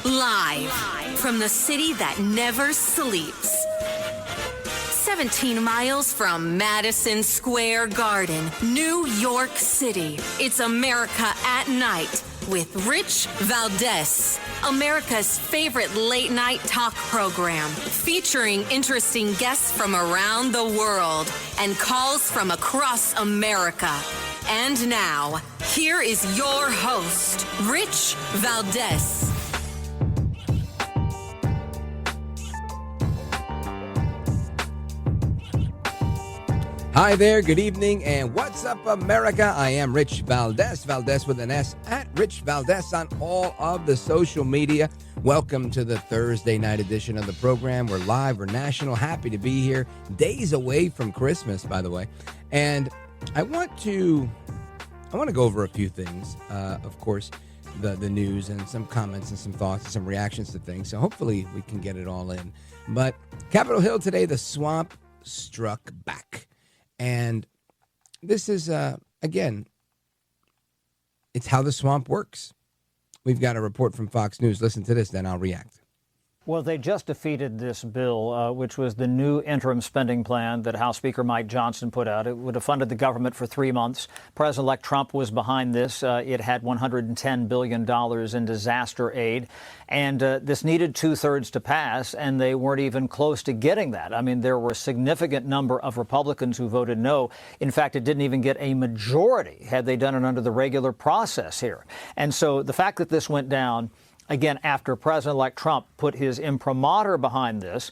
Live from the city that never sleeps. 17 miles from Madison Square Garden, New York City. It's America at Night with Rich Valdez, America's favorite late-night talk program, featuring interesting guests from around the world and calls from across America. And now, here is your host, Rich Valdez. Hi there, good evening, and what's up, America? I am Rich Valdez, Valdez with an S, at Rich Valdez on all of the social media. Welcome to the Thursday night edition of the program. We're live, we're national, happy to be here. Days away from Christmas, by the way. And I want to go over a few things, of course, the news and some comments and some thoughts and some reactions to things. So hopefully we can get it all in. But Capitol Hill today, the swamp struck back. And this is, again, it's how the swamp works. We've got a report from Fox News. Listen to this, then I'll react. Well, they just defeated this bill, which was the new interim spending plan that House Speaker Mike Johnson put out. It would have funded the government for 3 months. President-elect Trump was behind this. It had $110 billion in disaster aid. And this needed 2/3 to pass, and they weren't even close to getting that. I mean, there were a significant number of Republicans who voted no. In fact, it didn't even get a majority had they done it under the regular process here. And so the fact that this went down, again, after President-elect Trump put his imprimatur behind this,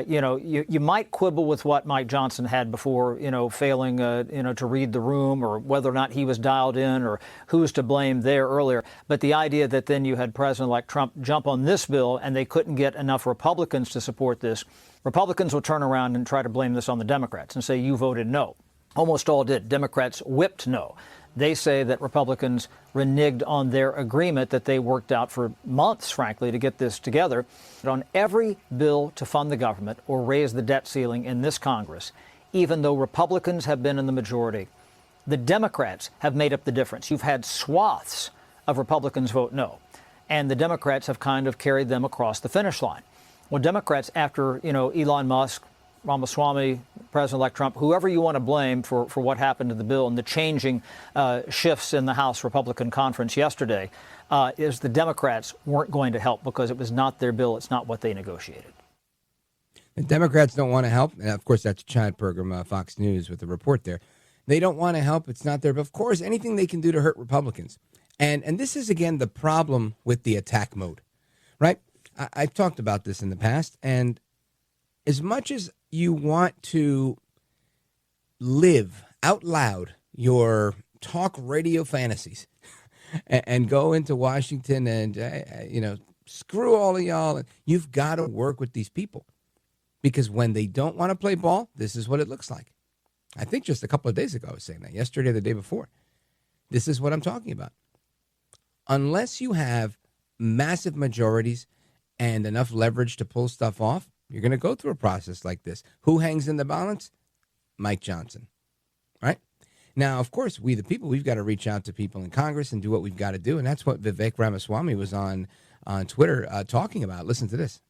you might quibble with what Mike Johnson had before, failing, to read the room or whether or not he was dialed in or who's to blame there earlier. But the idea that then you had President-elect Trump jump on this bill and they couldn't get enough Republicans to support this, Republicans will turn around and try to blame this on the Democrats and say you voted no. Almost all did. Democrats whipped no. They say that Republicans reneged on their agreement that they worked out for months, frankly, to get this together. But on every bill to fund the government or raise the debt ceiling in this Congress, even though Republicans have been in the majority, the Democrats have made up the difference. You've had swaths of Republicans vote no, and the Democrats have kind of carried them across the finish line. Well, Democrats, after, Elon Musk, Ramaswamy, President-elect Trump, whoever you want to blame for what happened to the bill and the changing shifts in the House Republican conference yesterday, is the Democrats weren't going to help because it was not their bill. It's not what they negotiated. The Democrats don't want to help. And of course, that's Chad Pergram, Fox News, with the report there. They don't want to help. It's not their bill. Of course, anything they can do to hurt Republicans. And this is, again, the problem with the attack mode, right? I've talked about this in the past. And as much as you want to live out loud your talk radio fantasies and go into Washington and, screw all of y'all, you've got to work with these people because when they don't want to play ball, this is what it looks like. I think just a couple of days ago I was saying that, yesterday or the day before. This is what I'm talking about. Unless you have massive majorities and enough leverage to pull stuff off, you're going to go through a process like this. Who hangs in the balance? Mike Johnson, right? Now, of course, we the people, we've got to reach out to people in Congress and do what we've got to do. And that's what Vivek Ramaswamy was on Twitter talking about. Listen to this.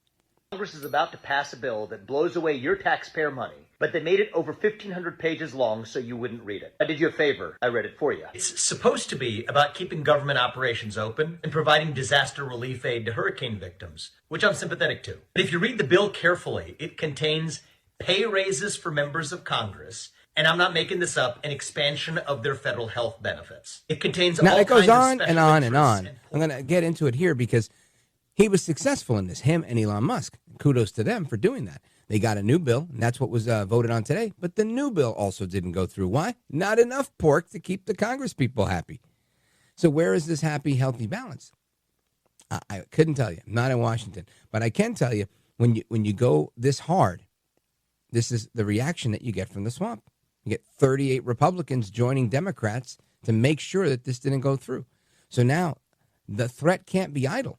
Congress is about to pass a bill that blows away your taxpayer money, but they made it over 1,500 pages long so you wouldn't read it. I did you a favor. I read it for you. It's supposed to be about keeping government operations open and providing disaster relief aid to hurricane victims, which I'm sympathetic to. But if you read the bill carefully, it contains pay raises for members of Congress, and I'm not making this up, an expansion of their federal health benefits. It contains now, all it goes kinds on of and on and on. I'm going to get into it here because he was successful in this, him and Elon Musk. Kudos to them for doing that. They got a new bill, and that's what was voted on today. But the new bill also didn't go through. Why? Not enough pork to keep the Congress people happy. So where is this happy, healthy balance? I couldn't tell you. I'm not in Washington. But I can tell you, when you go this hard, this is the reaction that you get from the swamp. You get 38 Republicans joining Democrats to make sure that this didn't go through. So now the threat can't be idle.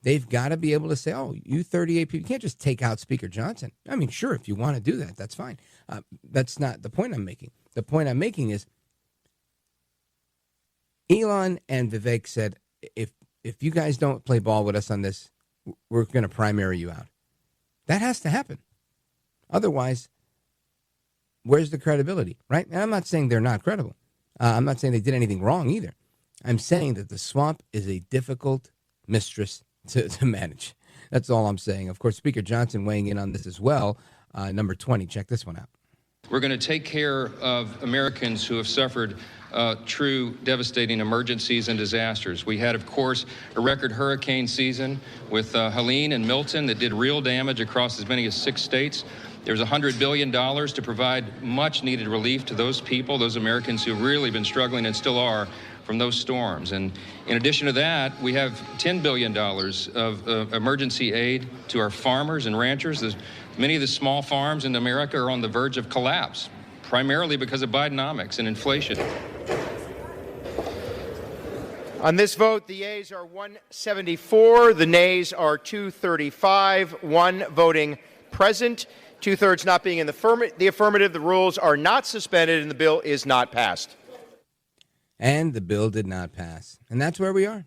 They've got to be able to say, oh, you 38 people, you can't just take out Speaker Johnson. I mean, sure, if you want to do that, that's fine. That's not the point I'm making. The point I'm making is Elon and Vivek said, if you guys don't play ball with us on this, we're going to primary you out. That has to happen. Otherwise, where's the credibility, right? And I'm not saying they're not credible. I'm not saying they did anything wrong either. I'm saying that the swamp is a difficult mistress to manage. That's all I'm saying. Of course, Speaker Johnson weighing in on this as well. Number 20, check this one out. We're going to take care of Americans who have suffered true devastating emergencies and disasters. We had, of course, a record hurricane season with Helene and Milton that did real damage across as many as 6 states. There's $100 billion to provide much needed relief to those people, those Americans who've really been struggling and still are from those storms. And in addition to that, we have $10 billion of emergency aid to our farmers and ranchers. Many of the small farms in America are on the verge of collapse, primarily because of Bidenomics and inflation. On this vote, the yeas are 174, the nays are 235, 1 voting present, 2/3 not being in the affirmative. The rules are not suspended and the bill is not passed. And the bill did not pass. And that's where we are.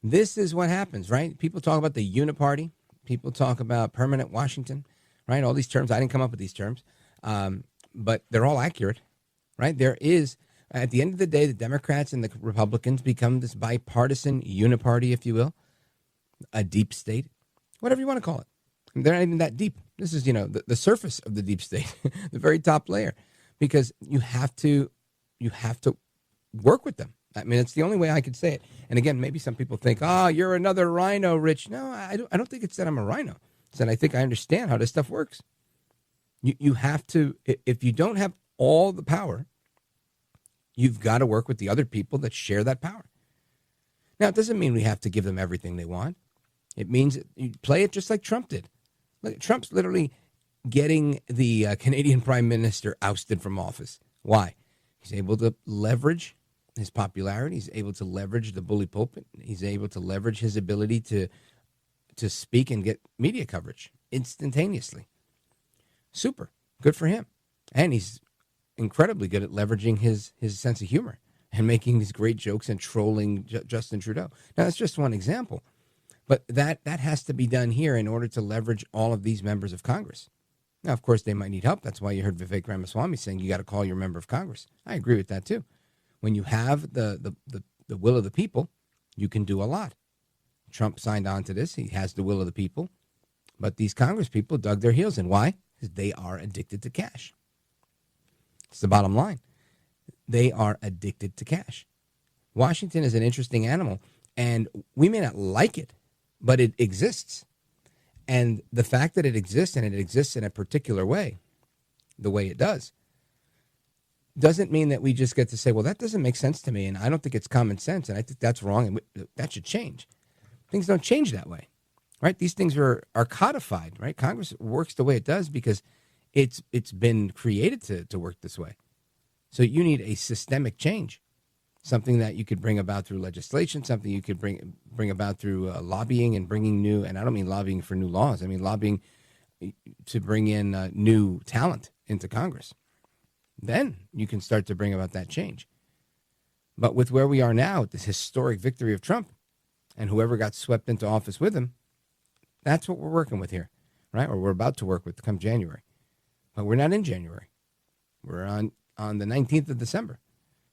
This is what happens, right? People talk about the uniparty. People talk about permanent Washington, right? All these terms. I didn't come up with these terms, but they're all accurate, right? There is, at the end of the day, the Democrats and the Republicans become this bipartisan uniparty, if you will, a deep state, whatever you want to call it. They're not even that deep. This is, the surface of the deep state, the very top layer, because you have to work with them. I mean, it's the only way I could say it. And again, maybe some people think, you're another rhino, Rich. No, I don't think it's that I'm a rhino. It's that I think I understand how this stuff works. You have to, if you don't have all the power, you've got to work with the other people that share that power. Now, it doesn't mean we have to give them everything they want. It means you play it just like Trump did. Look, Trump's literally getting the Canadian Prime Minister ousted from office. Why? He's able to leverage his popularity. He's able to leverage the bully pulpit. He's able to leverage his ability to speak and get media coverage instantaneously. Super. Good for him. And he's incredibly good at leveraging his sense of humor and making these great jokes and trolling Justin Trudeau. Now, that's just one example. But that has to be done here in order to leverage all of these members of Congress. Now, of course, they might need help. That's why you heard Vivek Ramaswamy saying you got to call your member of Congress. I agree with that, too. When you have the will of the people, you can do a lot. Trump signed on to this. He has the will of the people. But these Congress people dug their heels in. Why? Because they are addicted to cash. It's the bottom line. They are addicted to cash. Washington is an interesting animal, and we may not like it, but it exists. And the fact that it exists and it exists in a particular way, the way it does, doesn't mean that we just get to say, well, that doesn't make sense to me, and I don't think it's common sense, and I think that's wrong, and that should change. Things don't change that way, right? These things are codified, right? Congress works the way it does because it's been created to work this way. So you need a systemic change, something that you could bring about through legislation, something you could bring about through lobbying and bringing new, and I don't mean lobbying for new laws, I mean lobbying to bring in new talent into Congress. Then you can start to bring about that change. But with where we are now, with this historic victory of Trump and whoever got swept into office with him, that's what we're working with here, right? Or we're about to work with come January. But we're not in January. We're on the 19th of December.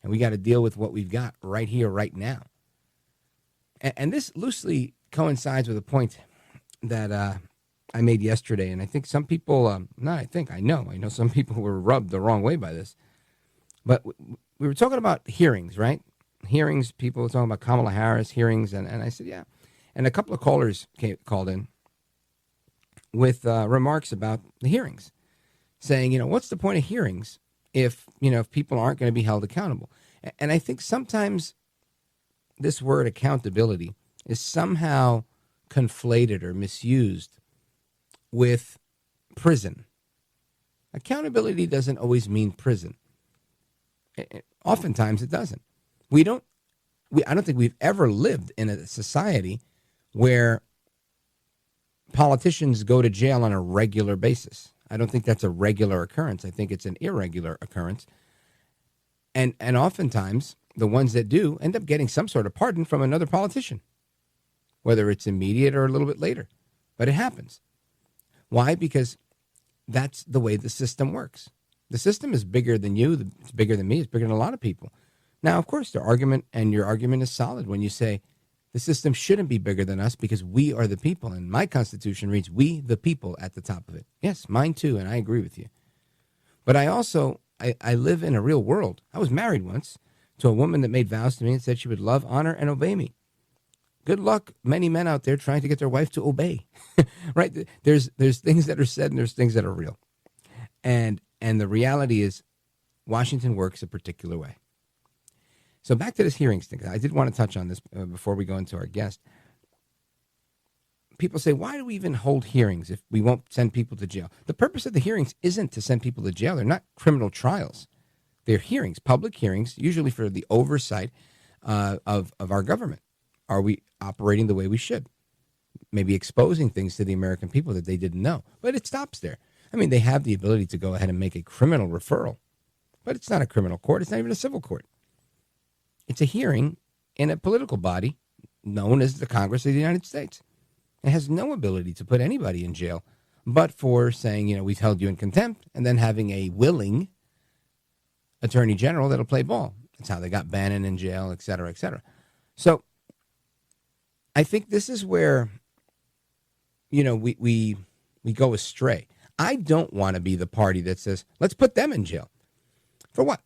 And we got to deal with what we've got right here, right now. And this loosely coincides with a point that I made yesterday. And I think some people, I know some people were rubbed the wrong way by this. But we were talking about hearings, right? Hearings, people were talking about Kamala Harris hearings. And I said, yeah. And a couple of callers called in with remarks about the hearings, saying, what's the point of hearings if people aren't going to be held accountable? And I think sometimes this word accountability is somehow conflated or misused with prison. Accountability doesn't always mean prison. Oftentimes it doesn't. I don't think we've ever lived in a society where politicians go to jail on a regular basis. I don't think that's a regular occurrence. I think it's an irregular occurrence. And oftentimes, the ones that do end up getting some sort of pardon from another politician. whether it's immediate or a little bit later. But it happens. Why? Because that's the way the system works. The system is bigger than you. It's bigger than me. It's bigger than a lot of people. Now, of course, your argument is solid when you say the system shouldn't be bigger than us because we are the people. And my Constitution reads, we the people, at the top of it. Yes, mine too, and I agree with you. But I also, I live in a real world. I was married once to a woman that made vows to me and said she would love, honor, and obey me. Good luck, many men out there trying to get their wife to obey, right? There's things that are said and there's things that are real. And the reality is Washington works a particular way. So back to this hearings thing. I did want to touch on this before we go into our guest. People say, why do we even hold hearings if we won't send people to jail? The purpose of the hearings isn't to send people to jail. They're not criminal trials. They're hearings, public hearings, usually for the oversight of our government. Are we operating the way we should? Maybe exposing things to the American people that they didn't know. But it stops there. I mean, they have the ability to go ahead and make a criminal referral. But it's not a criminal court. It's not even a civil court. It's a hearing in a political body known as the Congress of the United States. It has no ability to put anybody in jail but for saying, we've held you in contempt, and then having a willing attorney general that'll play ball. That's how they got Bannon in jail, et cetera, et cetera. So I think this is where, we go astray. I don't want to be the party that says, let's put them in jail. For what?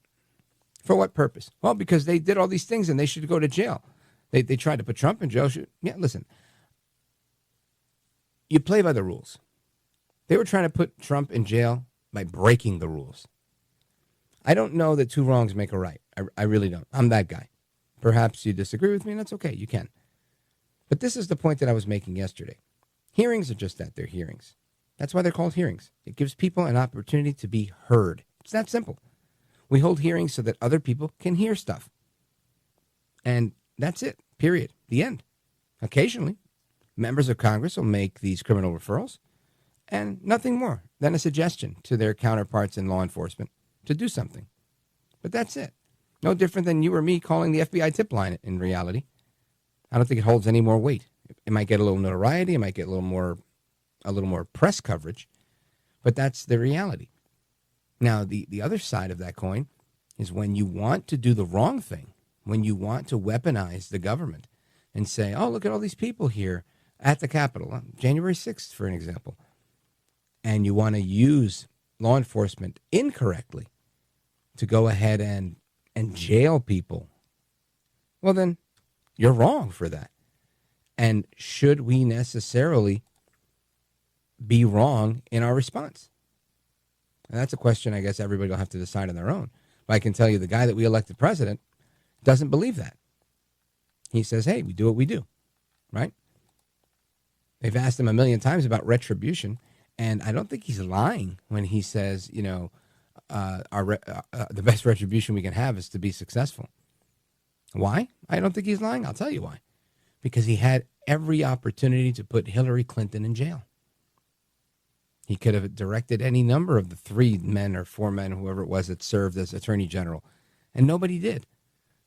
For what purpose? Well, because they did all these things and they should go to jail. They tried to put Trump in jail. Yeah, listen. You play by the rules. They were trying to put Trump in jail by breaking the rules. I don't know that two wrongs make a right. I really don't. I'm that guy. Perhaps you disagree with me, and that's okay. You can. But this is the point that I was making yesterday. Hearings are just that. They're hearings. That's why they're called hearings. It gives people an opportunity to be heard. It's that simple. We hold hearings so that other people can hear stuff. And that's it, period. The end. Occasionally, members of Congress will make these criminal referrals and nothing more than a suggestion to their counterparts in law enforcement to do something. But that's it. No different than you or me calling the FBI tip line in reality. I don't think it holds any more weight. It might get a little notoriety. It might get a little more press coverage. But that's the reality. Now, the other side of that coin is when you want to do the wrong thing, when you want to weaponize the government and say, oh, look at all these people here at the Capitol, January 6th, for an example, and you want to use law enforcement incorrectly to go ahead and jail people, well, then you're wrong for that. And should we necessarily be wrong in our response? And that's a question I guess everybody will have to decide on their own. But I can tell you the guy that we elected president doesn't believe that. He says, hey, we do what we do, right? They've asked him a million times about retribution, and I don't think he's lying when he says, the best retribution we can have is to be successful. Why? I don't think he's lying. I'll tell you why. Because he had every opportunity to put Hillary Clinton in jail. He could have directed any number of the 3 men or 4 men, whoever it was, that served as attorney general, and nobody did.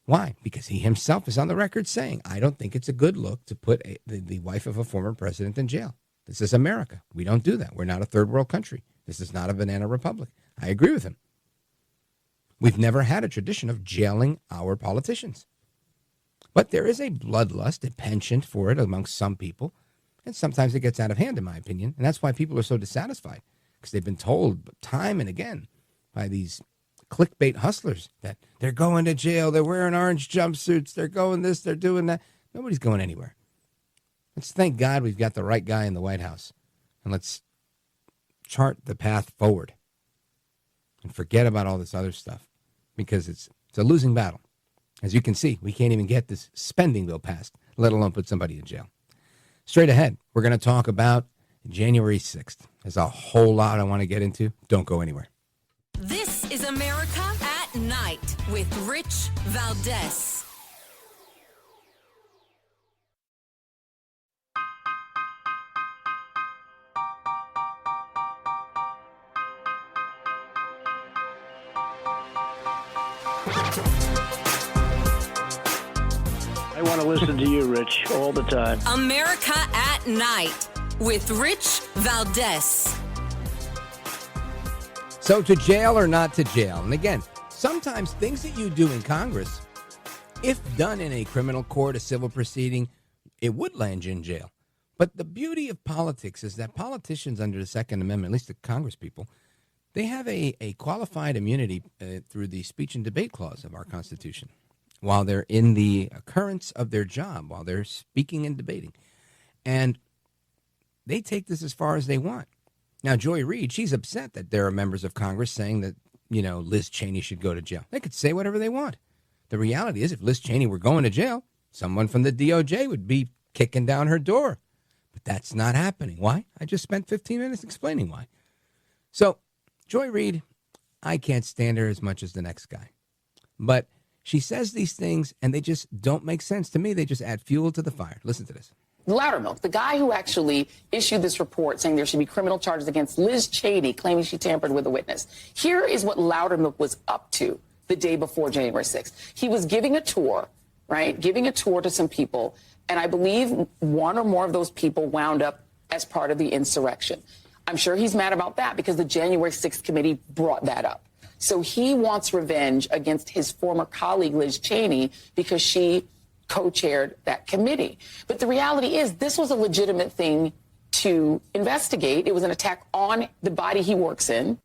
Why? Because he himself is on the record saying, I don't think it's a good look to put the wife of a former president in jail. This is America. We don't do that. We're not a third world country. This is not a banana republic. I agree with him. We've never had a tradition of jailing our politicians. But there is a bloodlust, a penchant for it amongst some people. And sometimes it gets out of hand, in my opinion. And that's why people are so dissatisfied, because they've been told time and again by these clickbait hustlers that they're going to jail, they're wearing orange jumpsuits, they're going this, they're doing that. Nobody's going anywhere. Let's thank God we've got the right guy in the White House. And let's chart the path forward and forget about all this other stuff, because it's a losing battle. As you can see, we can't even get this spending bill passed, let alone put somebody in jail. Straight ahead, we're going to talk about January 6th. There's a whole lot I want to get into. Don't go anywhere. This is America at Night with Rich Valdez. I want to listen to you, Rich, all the time. America at Night with Rich Valdez. So to jail or not to jail? And again, sometimes things that you do in Congress, if done in a criminal court, a civil proceeding, it would land you in jail. But the beauty of politics is that politicians under the Second Amendment, at least the Congress people, they have a qualified immunity through the speech and debate clause of our Constitution while they're in the occurrence of their job, while they're speaking and debating. And they take this as far as they want. Now, Joy Reid, she's upset that there are members of Congress saying that, Liz Cheney should go to jail. They could say whatever they want. The reality is if Liz Cheney were going to jail, someone from the DOJ would be kicking down her door. But that's not happening. Why? I just spent 15 minutes explaining why. So, Joy Reid, I can't stand her as much as the next guy. But she says these things, and they just don't make sense. To me, they just add fuel to the fire. Listen to this. Loudermilk, the guy who actually issued this report saying there should be criminal charges against Liz Cheney, claiming she tampered with a witness. Here is what Loudermilk was up to the day before January 6th. He was giving a tour, right? Giving a tour to some people. And I believe one or more of those people wound up as part of the insurrection. I'm sure he's mad about that because the January 6th committee brought that up. So he wants revenge against his former colleague, Liz Cheney, because she co-chaired that committee. But the reality is this was a legitimate thing to investigate. It was an attack on the body he works in.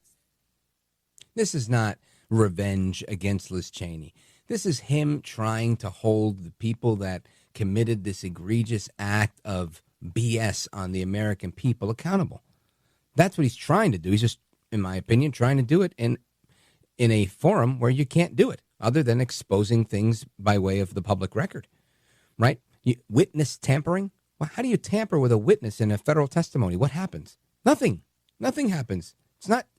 This is not revenge against Liz Cheney. This is him trying to hold the people that committed this egregious act of BS on the American people accountable. That's what he's trying to do. He's just, in my opinion, trying to do it in a forum where you can't do it other than exposing things by way of the public record, right? Witness tampering. Well, how do you tamper with a witness in a federal testimony? What happens? Nothing. Nothing happens.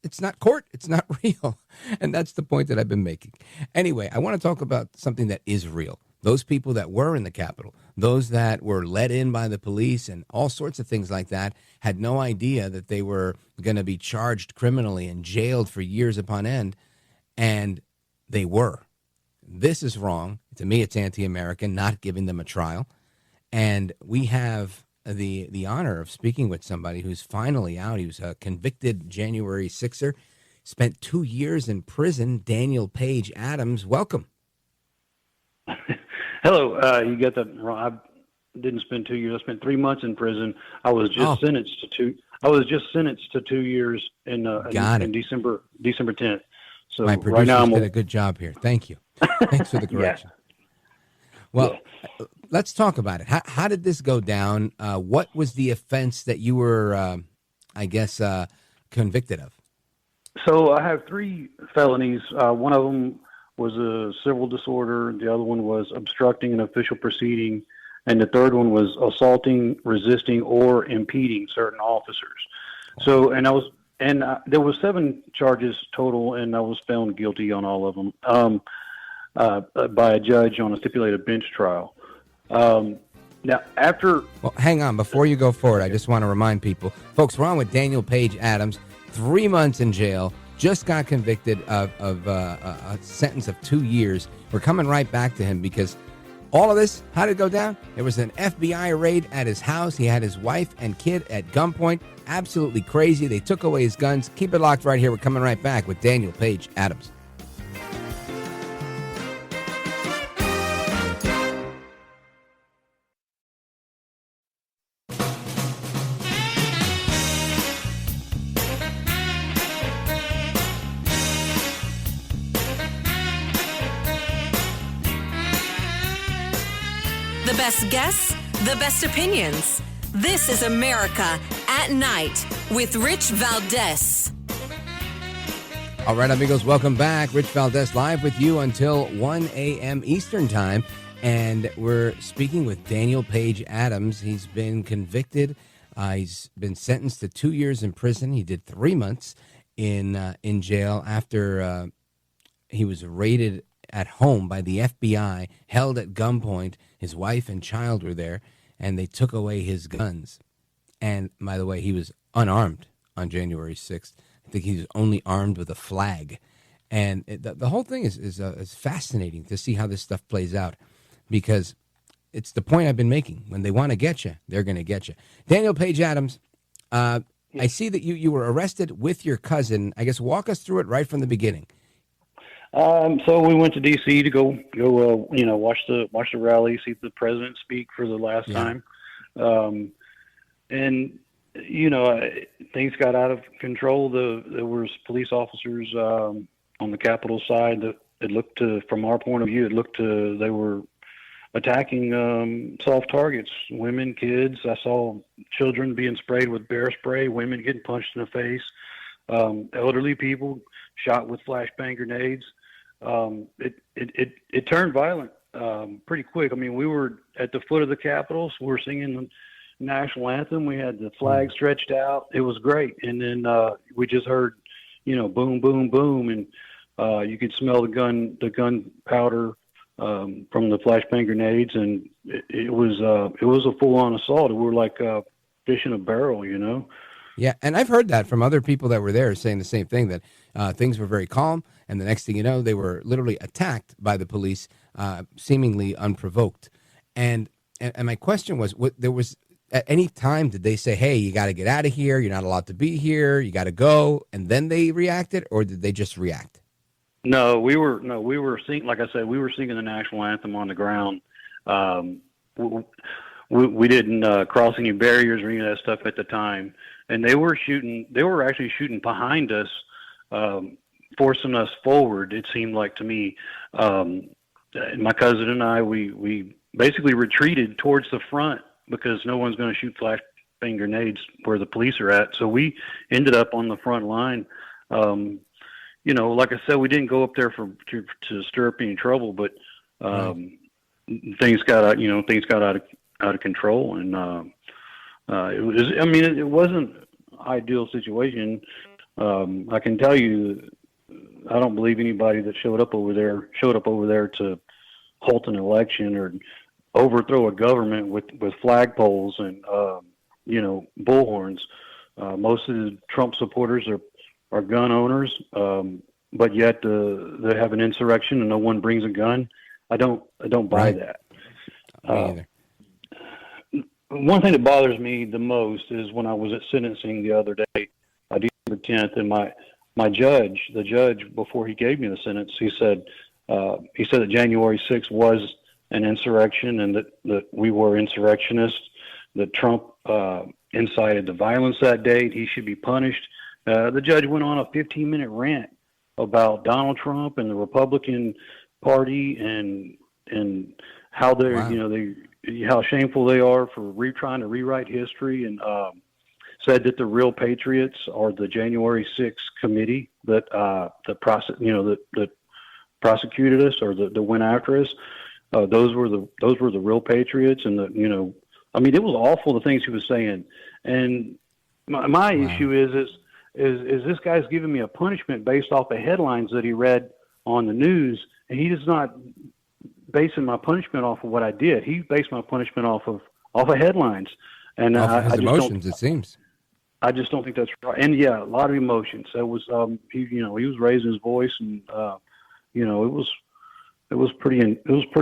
It's not court. It's not real. And that's the point that I've been making. Anyway, I want to talk about something that is real. Those people that were in the Capitol, those that were let in by the police and all sorts of things like that, had no idea that they were going to be charged criminally and jailed for years upon end. And they were. This is wrong. To me, it's anti-American, not giving them a trial. And we have the honor of speaking with somebody who's finally out. He was a convicted January 6'er, spent 2 years in prison. Daniel Page Adams, welcome. Hello. You got that wrong. I didn't spend 2 years. I spent 3 months in prison. I was just sentenced to 2. I was just sentenced to 2 years in December 10th. So my producers did a good job here. Thank you. Thanks for the correction. Well, let's talk about it. How did this go down? What was the offense that you were, convicted of? So I have 3 felonies. One of them was a civil disorder. The other one was obstructing an official proceeding. And the third one was assaulting, resisting, or impeding certain officers. So, there was 7 charges total, and I was found guilty on all of them by a judge on a stipulated bench trial. Now, after... Well, hang on. Before you go forward, I just want to remind people. Folks, we're on with Daniel Page Adams, 3 months in jail, just got convicted of a sentence of 2 years. We're coming right back to him because all of this, how did it go down? There was an FBI raid at his house. He had his wife and kid at gunpoint. Absolutely crazy. They took away his guns. Keep it locked right here. We're coming right back with Daniel Page Adams. The best guests, the best opinions. This is America at Night with Rich Valdez. All right, amigos, welcome back. Rich Valdez live with you until 1 a.m. Eastern time. And we're speaking with Daniel Page Adams. He's been convicted. He's been sentenced to 2 years in prison. He did 3 months in jail after he was raided at home by the FBI, held at gunpoint. His wife and child were there, and they took away his guns. And, by the way, he was unarmed on January 6th. I think he was only armed with a flag. And the whole thing is fascinating to see how this stuff plays out because it's the point I've been making. When they want to get you, they're going to get you. Daniel Page Adams, I see that you were arrested with your cousin. I guess walk us through it right from the beginning. So we went to D.C. to go watch the rally, see the president speak for the last time, and things got out of control. There was police officers on the Capitol side that it looked to, from our point of view, they were attacking soft targets, women, kids. I saw children being sprayed with bear spray, women getting punched in the face, elderly people shot with flashbang grenades. It turned violent pretty quick. I mean, we were at the foot of the Capitol, so we were singing the national anthem. We had the flag stretched out. It was great. And then we just heard, boom, boom, boom, and you could smell the gunpowder from the flashbang grenades, and it was a full-on assault. We were like fish in a barrel, Yeah, and I've heard that from other people that were there saying the same thing, that things were very calm, and the next thing you know, they were literally attacked by the police, seemingly unprovoked. And my question was, at any time did they say, hey, you got to get out of here, you're not allowed to be here, you got to go, and then they reacted, or did they just react? No, we were singing, like I said, we were singing the national anthem on the ground. We didn't cross any barriers or any of that stuff at the time. And they were actually shooting behind us, forcing us forward, it seemed like to me. My cousin and I, we basically retreated towards the front because no one's going to shoot flashbang grenades where the police are at. So we ended up on the front line. Like I said, we didn't go up there to stir up any trouble, but things got out of control, and it wasn't an ideal situation. I can tell you, I don't believe anybody that showed up over there to halt an election or overthrow a government with flagpoles and bullhorns. Most of the Trump supporters are gun owners, but yet they have an insurrection and no one brings a gun. I don't buy that. Me either. One thing that bothers me the most is when I was at sentencing the other day, December 10th, and the judge, before he gave me the sentence, he said that January 6th was an insurrection and that we were insurrectionists, that Trump incited the violence that day. He should be punished. The judge went on a 15-minute rant about Donald Trump and the Republican Party and how they're, how shameful they are for trying to rewrite history, and said that the real patriots are the January 6th committee that prosecuted us or that went after us. Those were the real patriots, and it was awful, the things he was saying. And my issue is this guy's giving me a punishment based off of headlines that he read on the news, and he is not basing my punishment off of what I did. He based my punishment off of headlines, and off of his emotions, it seems. I just don't think that's right. And yeah, a lot of emotions. It was he was raising his voice, and it was pretty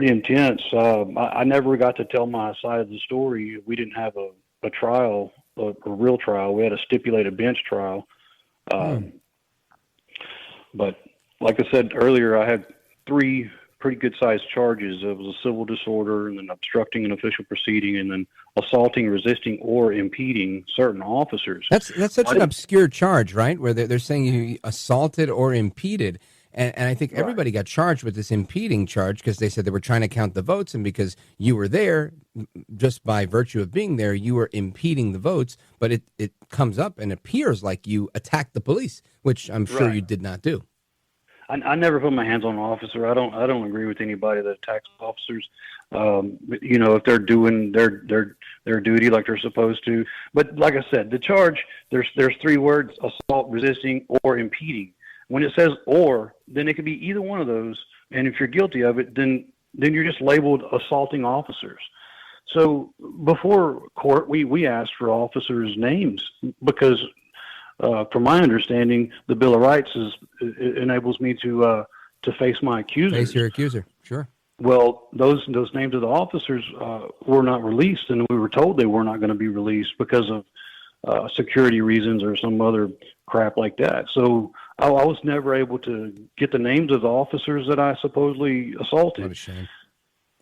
intense. I never got to tell my side of the story. We didn't have a trial, a real trial. We had a stipulated bench trial. But like I said earlier, I had 3 pretty good-sized charges. It was a civil disorder, and then obstructing an official proceeding, and then assaulting, resisting, or impeding certain officers. That's such an obscure charge, right? Where they're saying you assaulted or impeded. And I think everybody got charged with this impeding charge because they said they were trying to count the votes, and because you were there, just by virtue of being there, you were impeding the votes. But it comes up and appears like you attacked the police, which I'm sure you did not do. I never put my hands on an officer. I don't agree with anybody that attacks officers. If they're doing their duty like they're supposed to. But like I said, the charge, there's 3 words: assault, resisting, or impeding. When it says "or," then it could be either one of those. And if you're guilty of it, then you're just labeled assaulting officers. So before court, we asked for officers' names because, from my understanding, the Bill of Rights enables me to face my accusers. Face your accuser, sure. Well, those names of the officers were not released, and we were told they were not going to be released because of security reasons or some other crap like that. So I was never able to get the names of the officers that I supposedly assaulted. What a shame.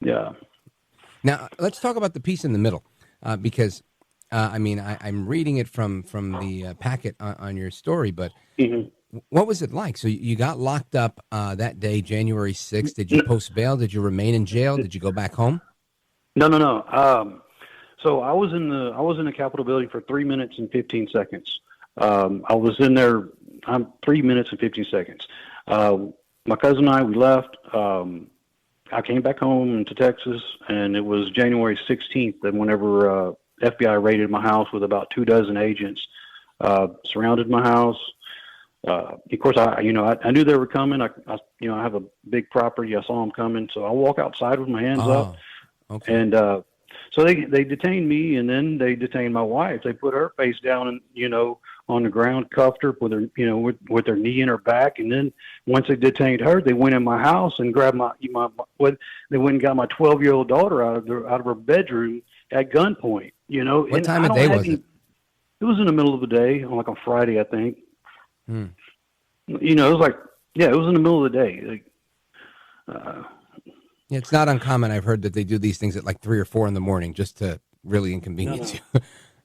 Yeah. Now, let's talk about the piece in the middle, because, I'm reading it from the packet on your story, but what was it like? So you got locked up that day, January 6th. Did you post bail? Did you remain in jail? Did you go back home? No. So I was in the Capitol building for 3 minutes and 15 seconds. I was in there 3 minutes and 15 seconds. My cousin and I, we left. I came back home to Texas, and it was January 16th, and whenever FBI raided my house with about 24 agents, surrounded my house. Of course, I knew they were coming. I have a big property. I saw them coming, so I walk outside with my hands up. Okay. And so they detained me, and then they detained my wife. They put her face down and on the ground, cuffed her with her with their knee in her back, and then once they detained her, they went in my house and grabbed they went and got my 12-year-old daughter out of her bedroom at gunpoint. What time of day was it? It was in the middle of the day, like on Friday, I think. Hmm. It was like, it was in the middle of the day. It's not uncommon. I've heard that they do these things at like 3 or 4 in the morning just to really inconvenience you,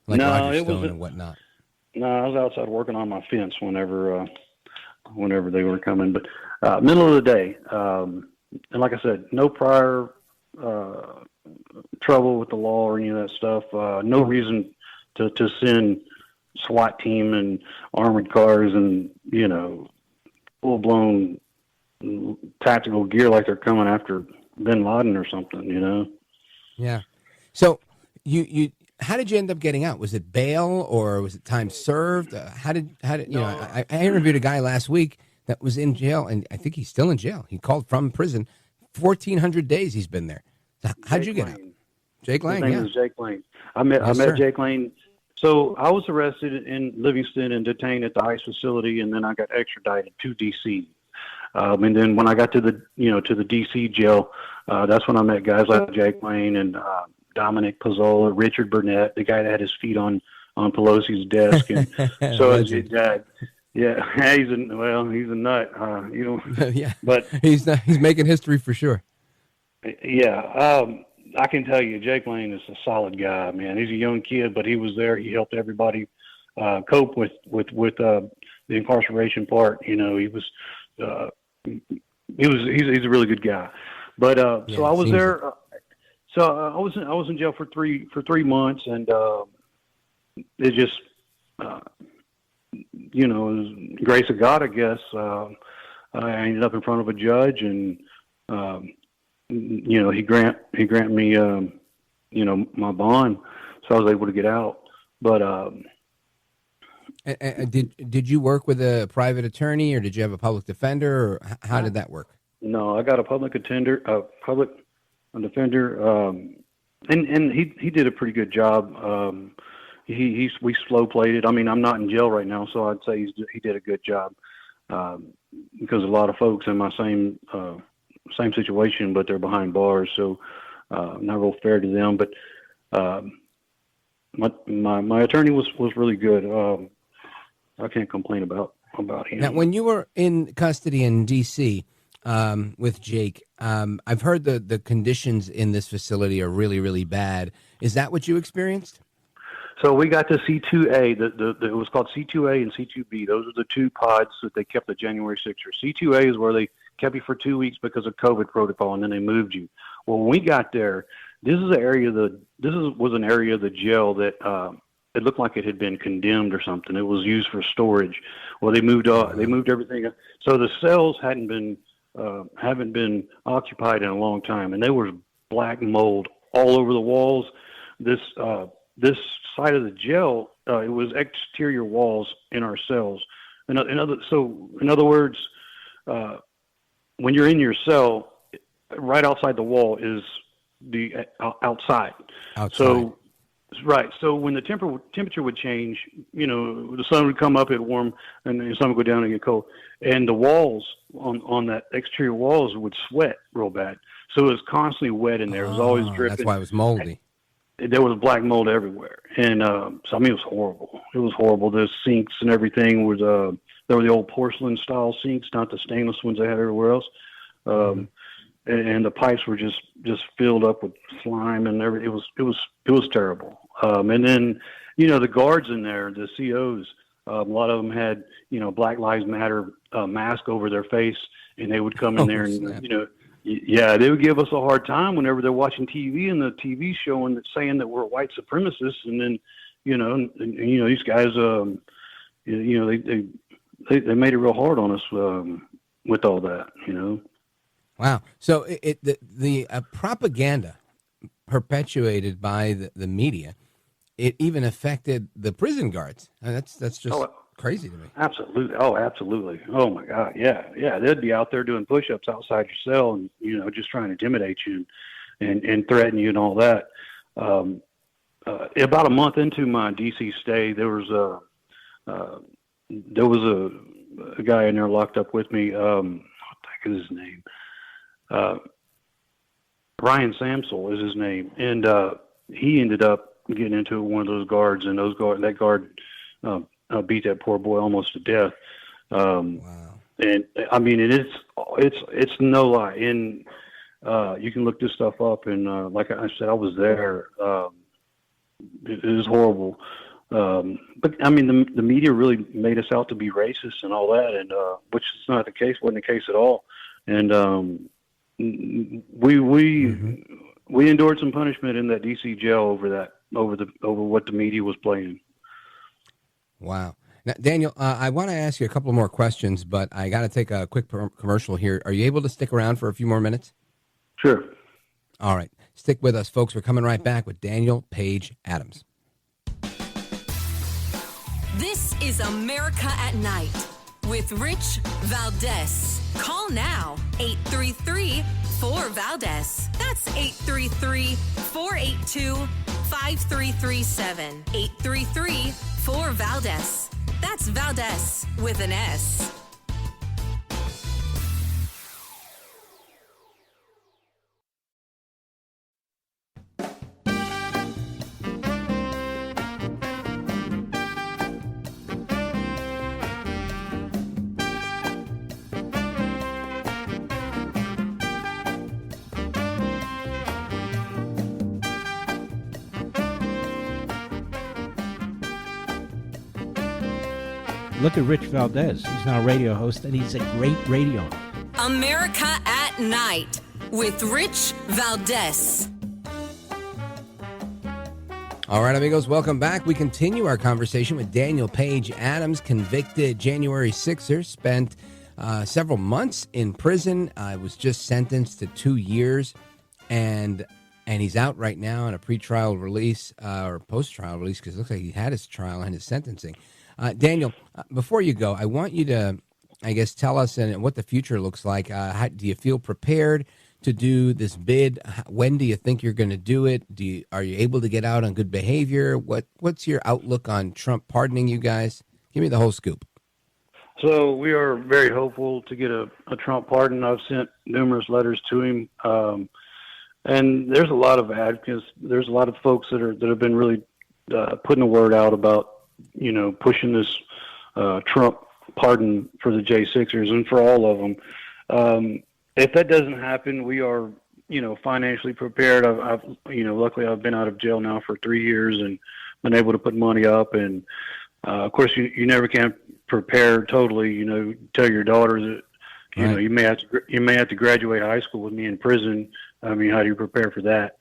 like Roger Stone and whatnot. No, I was outside working on my fence whenever they were coming. But middle of the day, and like I said, no prior trouble with the law or any of that stuff. No reason to send SWAT team and armored cars and full blown tactical gear like they're coming after Bin Laden or something. Yeah. So you how did you end up getting out? Was it bail or was it time served? How did I interviewed a guy last week that was in jail, and I think he's still in jail. He called from prison. 1,400 days he's been there. So how'd you get out? Jake Lane. His name is Jake Lane. I met Jake Lane. So I was arrested in Livingston and detained at the ICE facility, and then I got extradited to D.C. And then when I got to the D.C. jail, that's when I met guys like Jake Lane and Dominic Pizzola, Richard Burnett, the guy that had his feet on Pelosi's desk. And so he's a nut, yeah, but he's making history for sure. Yeah. I can tell you, Jake Lane is a solid guy, man. He's a young kid, but he was there. He helped everybody cope with the incarceration part. He's a really good guy. But so I was there. So I was in jail for three months, and it just it was grace of God, I guess. I ended up in front of a judge, and he grant me my bond, so I was able to get out. But did you work with a private attorney, or did you have a public defender, or how did that work? No, I got a public defender, and he did a pretty good job. We slow played it. I mean, I'm not in jail right now, so I'd say he did a good job, because a lot of folks in my same situation, but they're behind bars, so not real fair to them. But my attorney was really good. I can't complain about him. Now, when you were in custody in D.C. With Jake, I've heard the conditions in this facility are really, really bad. Is that what you experienced? So we got to C2A. It was called C2A and C2B. Those are the two pods that they kept the January 6th. C2A is where they kept you for 2 weeks because of COVID protocol, and then they moved you. Well, when we got there, this was an area of the jail that it looked like it had been condemned or something. It was used for storage. Well, they moved everything. So the cells haven't been occupied in a long time, and there was black mold all over the walls. This side of the jail, it was exterior walls in our cells. In other words, when you're in your cell, right outside the wall is the outside. So, right. So when the temperature would change, the sun would come up, it'd warm, and the sun would go down and get cold. And the walls on that exterior walls would sweat real bad. So it was constantly wet in there. It was always dripping. That's why it was moldy. There was black mold everywhere. And so, I mean, it was horrible. It was horrible. The sinks and everything was, there were the old porcelain style sinks, not the stainless ones they had everywhere else. And the pipes were just filled up with slime and everything. It was terrible. And then, you know, the guards in there, the COs, a lot of them had, you know, Black Lives Matter mask over their face, and they would come in there and, snap. you know, yeah, they would give us a hard time whenever they're watching TV and the TV showing that saying that we're white supremacists, and then, you know, these guys, you know, they made it real hard on us with all that, you know. Wow. So the propaganda perpetuated by the media, it even affected the prison guards. And that's just crazy to me. Absolutely. Oh, absolutely. Oh my God. Yeah. Yeah. They'd be out there doing push-ups outside your cell and, you know, just trying to intimidate you and threaten you and all that. About a month into my DC stay, there was a guy in there locked up with me. What the heck is his name? Ryan Samsel is his name. And, he ended up getting into one of those guards, and that guard, beat that poor boy almost to death. Wow. And I mean, it's no lie. And, you can look this stuff up, and, like I said, I was there. It was horrible. But I mean, the media really made us out to be racist and all that, and, which is not the case, wasn't the case at all. And, we endured some punishment in that DC jail over what the media was playing. Wow. Now, Daniel, I want to ask you a couple more questions, but I got to take a quick commercial here. Are you able to stick around for a few more minutes? Sure. All right. Stick with us, folks. We're coming right back with Daniel Page Adams. This is America at Night with Rich Valdez. Call now, 833-4-VALDEZ. That's 833-482-5337. 833-4-VALDEZ. That's Valdez with an S. Look at Rich Valdez. He's now a radio host, and he's a great radio. America at Night with Rich Valdez. All right, amigos, welcome back. We continue our conversation with Daniel Page Adams, convicted January 6'er, spent several months in prison. Was just sentenced to 2 years, and he's out right now on a pretrial release or post-trial release, because it looks like he had his trial and his sentencing. Daniel, before you go, I want you to, I guess, tell us what the future looks like. How, do you feel prepared to do this bid? When do you think you're going to do it? Are you able to get out on good behavior? What's your outlook on Trump pardoning you guys? Give me the whole scoop. So we are very hopeful to get a Trump pardon. I've sent numerous letters to him, and there's a lot of advocates. There's a lot of folks that have been really putting the word out about, you know, pushing this Trump pardon for the J6'ers and for all of them. If that doesn't happen, we are, you know, financially prepared. I've you know, luckily I've been out of jail now for 3 years and been able to put money up. And of course, you never can prepare totally. You know, tell your daughter that you know you may have to graduate high school with me in prison. I mean, how do you prepare for that?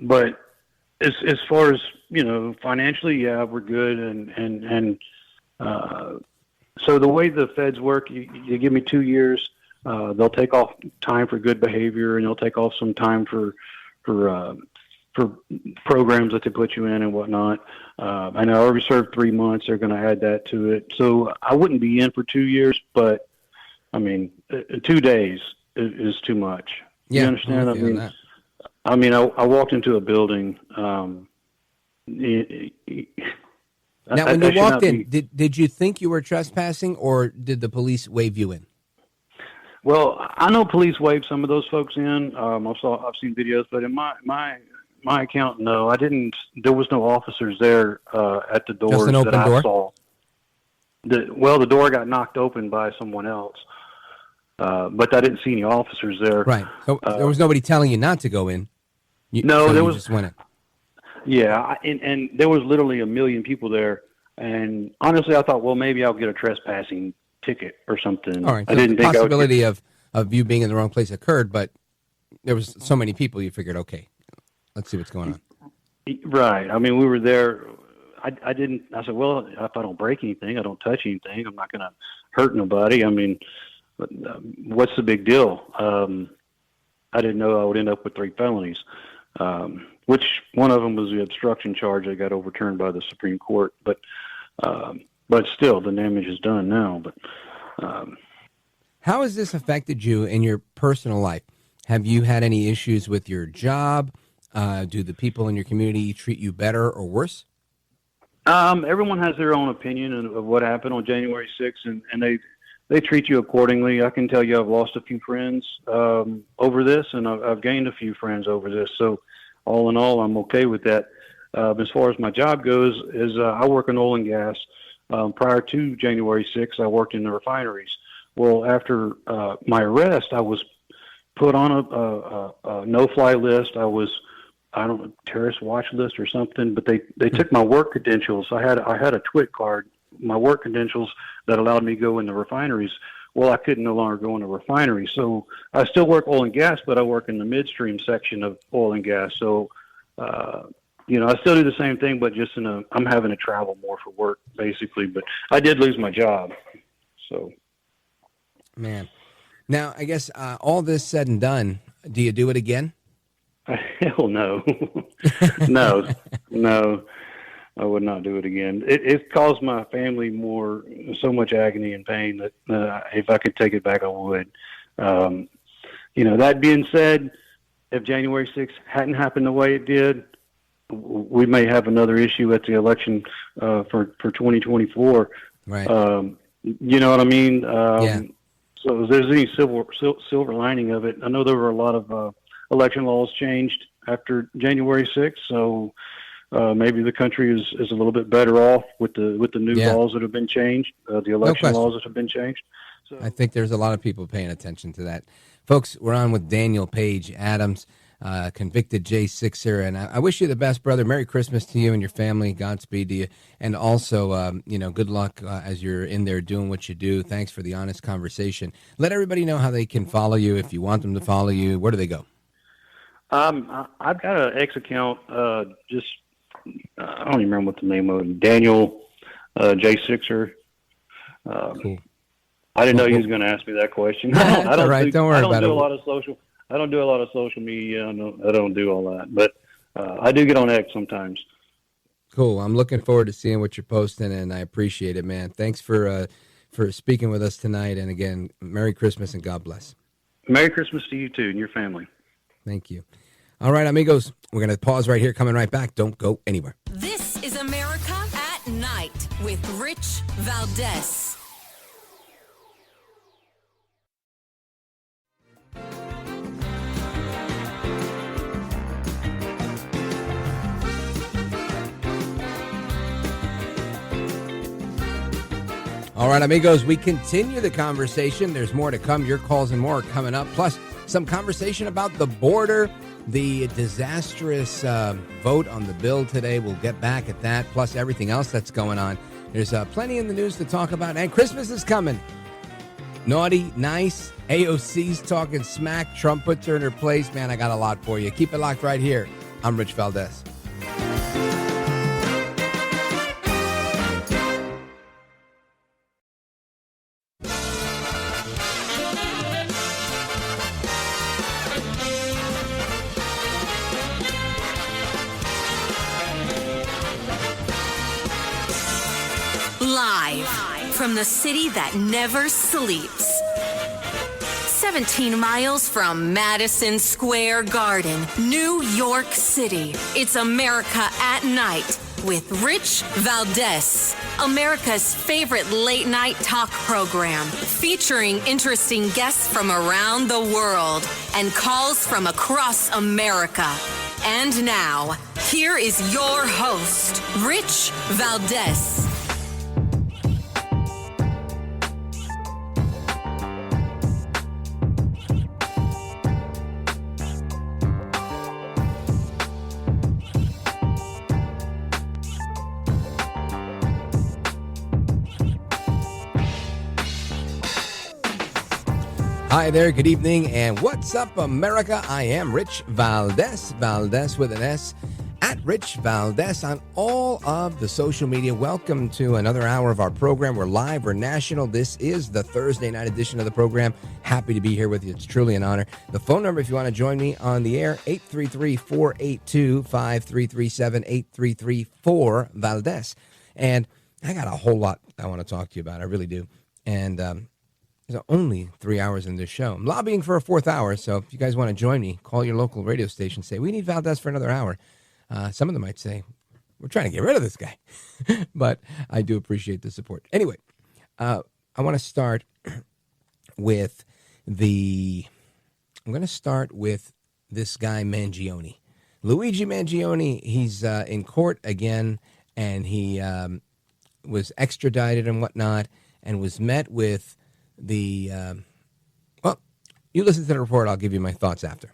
But as far as, you know, financially, yeah, we're good. And so the way the feds work, you give me 2 years, they'll take off time for good behavior, and they'll take off some time for programs that they put you in and whatnot. I know I already served 3 months. They're going to add that to it. So I wouldn't be in for 2 years, but I mean, 2 days is too much. Yeah, you understand? I mean, I walked into a building. Now, when you walked in, did you think you were trespassing, or did the police wave you in? Well, I know police waved some of those folks in. I've seen videos, but in my account, no, I didn't. There was no officers there at the doors Just an open that I door? saw. The door got knocked open by someone else, but I didn't see any officers there. Right. So there was nobody telling you not to go in. No, so there you was. Just went in. Yeah, and there was literally 1 million people there. And honestly, I thought, well, maybe I'll get a trespassing ticket or something. All right. So I didn't the think possibility of you being in the wrong place occurred, but there was so many people, you figured, okay, let's see what's going on. Right. I mean, we were there. I didn't. I said, well, if I don't break anything, I don't touch anything, I'm not going to hurt nobody. I mean, what's the big deal? I didn't know I would end up with 3 felonies, which one of them was the obstruction charge that got overturned by the Supreme Court. But still, the damage is done now. But how has this affected you in your personal life? Have you had any issues with your job? Do the people in your community treat you better or worse? Everyone has their own opinion of what happened on January 6th, and they treat you accordingly. I can tell you I've lost a few friends over this, and I've gained a few friends over this. So all in all, I'm okay with that. As far as my job goes, I work in oil and gas. Prior to January 6th, I worked in the refineries. Well, after my arrest, I was put on a no-fly list. I was, I don't know, terrorist watch list or something, but they took my work credentials. I had a TWIC card, my work credentials that allowed me to go in the refineries. Well, I couldn't no longer go in the refinery. So I still work oil and gas, but I work in the midstream section of oil and gas. So, I still do the same thing, but just I'm having to travel more for work, basically. But I did lose my job. So, man. Now, I guess all this said and done, do you do it again? Hell no. No, I would not do it again. It caused my family so much agony and pain that if I could take it back, I would. That being said, if January 6th hadn't happened the way it did, we may have another issue at the election for 2024. Right. You know what I mean? Yeah. So if there's any silver lining of it, I know there were a lot of election laws changed after January 6th, so maybe the country is a little bit better off with the new laws that have been changed, the election laws that have been changed. So, I think there's a lot of people paying attention to that. Folks, we're on with Daniel Page Adams, convicted J6'er, and I wish you the best, brother. Merry Christmas to you and your family. Godspeed to you. And also, good luck as you're in there doing what you do. Thanks for the honest conversation. Let everybody know how they can follow you if you want them to follow you. Where do they go? I've got an X account, I don't even remember what the name of it, Daniel J6'er. Cool. I didn't know you was going to ask me that question. All right, don't worry about it. I don't do a lot of social media. I don't do all that, but I do get on X sometimes. Cool. I'm looking forward to seeing what you're posting, and I appreciate it, man. Thanks for speaking with us tonight, and again, Merry Christmas and God bless. Merry Christmas to you too and your family. Thank you. All right, amigos, we're going to pause right here. Coming right back. Don't go anywhere. This is America at Night with Rich Valdez. All right, amigos, we continue the conversation. There's more to come. Your calls and more are coming up. Plus, some conversation about the border, the disastrous vote on the bill today. We'll get back at that, plus everything else that's going on. There's plenty in the news to talk about, and Christmas is coming. Naughty, nice, AOC's talking smack, Trump puts her in her place. Man, I got a lot for you. Keep it locked right here. I'm Rich Valdez. Live from the city that never sleeps. 17 miles from Madison Square Garden, New York City. It's America at Night with Rich Valdez, America's favorite late-night talk program, featuring interesting guests from around the world and calls from across America. And now, here is your host, Rich Valdez. Hi there, good evening, and what's up, America? I am Rich Valdez, Valdez with an S, at Rich Valdez on all of the social media. Welcome to another hour of our program. We're live, we're national. This is the Thursday night edition of the program. Happy to be here with you. It's truly an honor. The phone number, if you want to join me on the air, 833-482-5337, 833-4-Valdez. And I got a whole lot I want to talk to you about. I really do. And, there's only 3 hours in this show. I'm lobbying for a fourth hour, so if you guys want to join me, call your local radio station, say, we need Valdez for another hour. Some of them might say, we're trying to get rid of this guy. But I do appreciate the support. Anyway, I want to start with this guy, Mangione. Luigi Mangione, he's in court again, and he was extradited and whatnot, and was met with you listen to the report. I'll give you my thoughts after.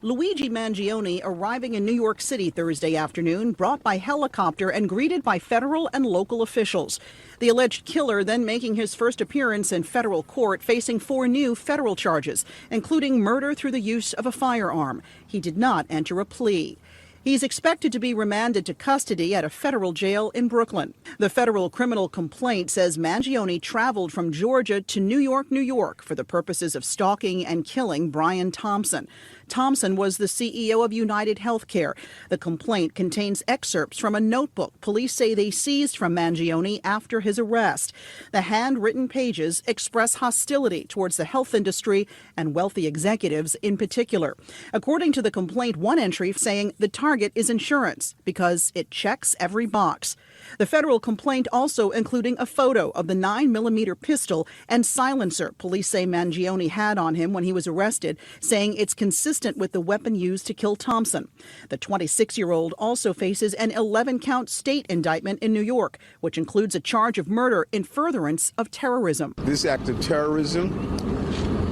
Luigi Mangione arriving in New York City Thursday afternoon, brought by helicopter and greeted by federal and local officials. The alleged killer then making his first appearance in federal court, facing 4 new federal charges, including murder through the use of a firearm. He did not enter a plea. He's expected to be remanded to custody at a federal jail in Brooklyn. The federal criminal complaint says Mangione traveled from Georgia to New York, for the purposes of stalking and killing Brian Thompson. Thompson was the CEO of United Healthcare. The complaint contains excerpts from a notebook police say they seized from Mangione after his arrest. The handwritten pages express hostility towards the health industry and wealthy executives in particular. According to the complaint, one entry saying the target is insurance because it checks every box. The federal complaint also including a photo of the 9mm pistol and silencer police say Mangione had on him when he was arrested, saying it's consistent with the weapon used to kill Thompson. The 26-year-old also faces an 11-count state indictment in New York, which includes a charge of murder in furtherance of terrorism. This act of terrorism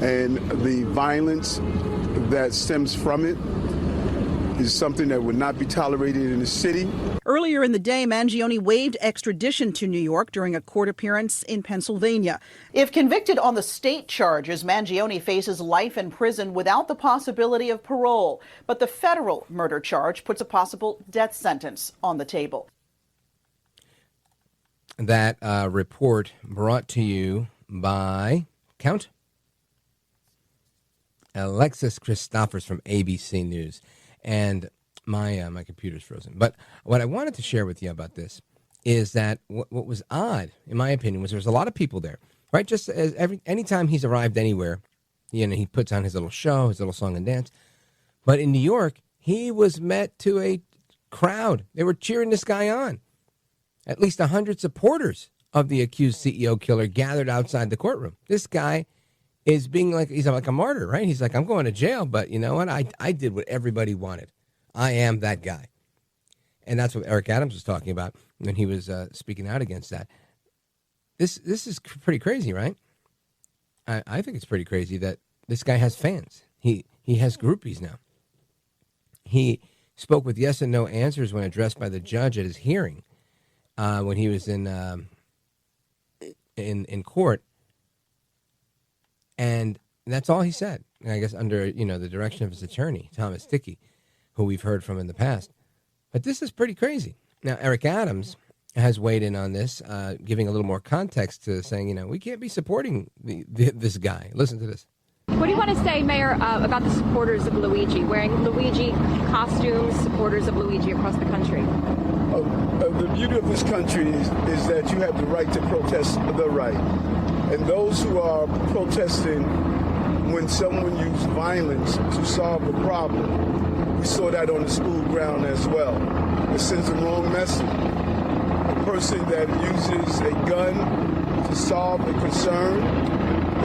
and the violence that stems from it is something that would not be tolerated in the city. Earlier in the day, Mangione waived extradition to New York during a court appearance in Pennsylvania. If convicted on the state charges, Mangione faces life in prison without the possibility of parole. But the federal murder charge puts a possible death sentence on the table. That report brought to you by, count, Alexis Christophers from ABC News. And my computer's frozen. But what I wanted to share with you about this is that what was odd, in my opinion, was there was a lot of people there, right? Just as anytime he's arrived anywhere, he puts on his little show, his little song and dance. But in New York, he was met to a crowd. They were cheering this guy on. At least 100 supporters of the accused CEO killer gathered outside the courtroom. This guy is he's like a martyr, right? He's like, I'm going to jail, but you know what? I did what everybody wanted. I am that guy. And that's what Eric Adams was talking about when he was speaking out against that. This is pretty crazy, right? I think it's pretty crazy that this guy has fans. He has groupies now. He spoke with yes and no answers when addressed by the judge at his hearing when he was in court. And that's all he said, I guess, under, the direction of his attorney, Thomas Dickey, who we've heard from in the past. But this is pretty crazy. Now, Eric Adams has weighed in on this, giving a little more context to saying, we can't be supporting this guy. Listen to this. What do you want to say, Mayor, about the supporters of Luigi, wearing Luigi costumes, supporters of Luigi across the country? The beauty of this country is that you have the right to protest the right. And those who are protesting when someone uses violence to solve a problem, we we saw that on the school ground as well. It sends a wrong message. A person that uses a gun to solve a concern,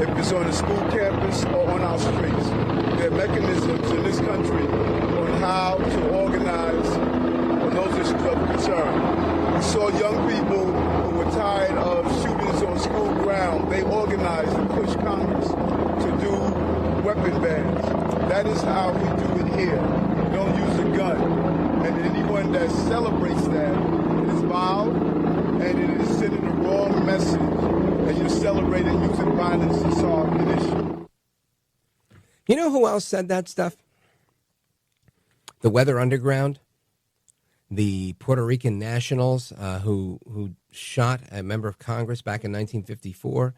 if it's on a school campus or on our streets, there are mechanisms in this country on how to organize on those issues of concern. We saw young people who were tired of shootings on school ground. They organized and pushed Congress to do weapon bans. That is how we do it here. We don't use a gun. And anyone that celebrates that, it is vile, and it is sending the wrong message. And you're celebrating using violence to solve an issue. You know who else said that stuff? The Weather Underground, the Puerto Rican nationals who shot a member of Congress back in 1954,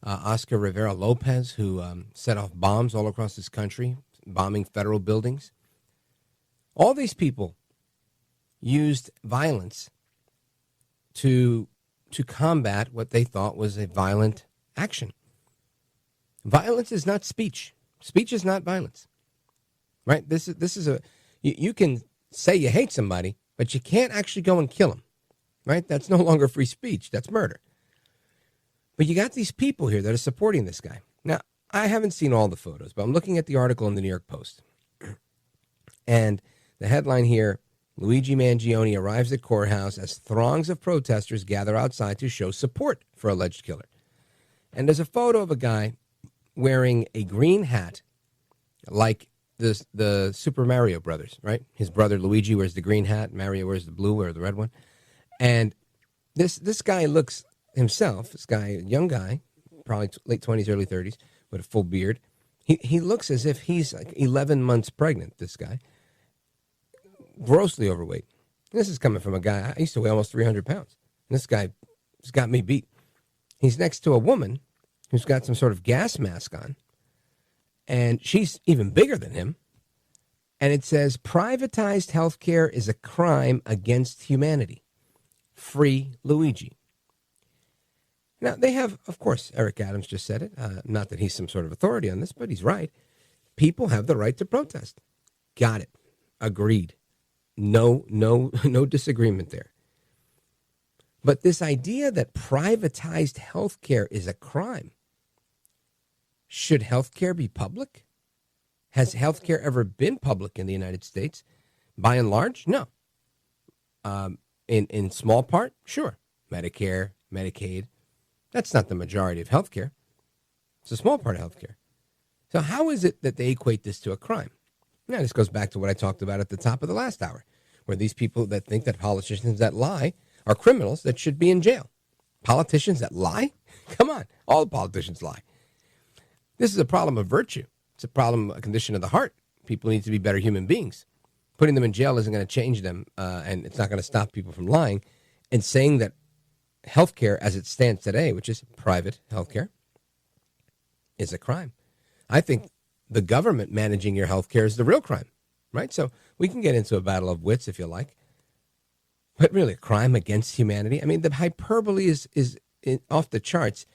Oscar Rivera Lopez, who set off bombs all across this country, bombing federal buildings. All these people used violence to combat what they thought was a violent action. Violence is not speech. Speech is not violence, right? This is a you can say you hate somebody, but you can't actually go and kill them, right? That's no longer free speech. That's murder. But you got these people here that are supporting this guy. Now, I haven't seen all the photos, but I'm looking at the article in the New York Post. And the headline here, Luigi Mangione arrives at courthouse as throngs of protesters gather outside to show support for alleged killer. And there's a photo of a guy wearing a green hat like the Super Mario Brothers, right? His brother Luigi wears the green hat, Mario wears the blue or the red one. And this guy looks himself, this guy, a young guy, probably late 20s, early 30s, with a full beard. He looks as if he's like 11 months pregnant, this guy. Grossly overweight. This is coming from a guy, I used to weigh almost 300 pounds. And this guy has got me beat. He's next to a woman who's got some sort of gas mask on. And she's even bigger than him. And it says, privatized healthcare is a crime against humanity. Free Luigi. Now, they have, of course, Eric Adams just said it. Not that he's some sort of authority on this, but he's right. People have the right to protest. Got it. Agreed. No disagreement there. But this idea that privatized healthcare is a crime. Should healthcare be public? Has healthcare ever been public in the United States? By and large, no. In small part, sure. Medicare, Medicaid. That's not the majority of healthcare. It's a small part of healthcare. So how is it that they equate this to a crime? Now, this goes back to what I talked about at the top of the last hour, where these people that think that politicians that lie are criminals that should be in jail. Politicians that lie? Come on, all politicians lie. This is a problem of virtue. It's a problem, a condition of the heart. People need to be better human beings. Putting them in jail isn't going to change them, and it's not going to stop people from lying. And saying that healthcare as it stands today, which is private healthcare, is a crime. I think the government managing your healthcare is the real crime, right? So we can get into a battle of wits if you like. But really, a crime against humanity? I mean, the hyperbole is off the charts,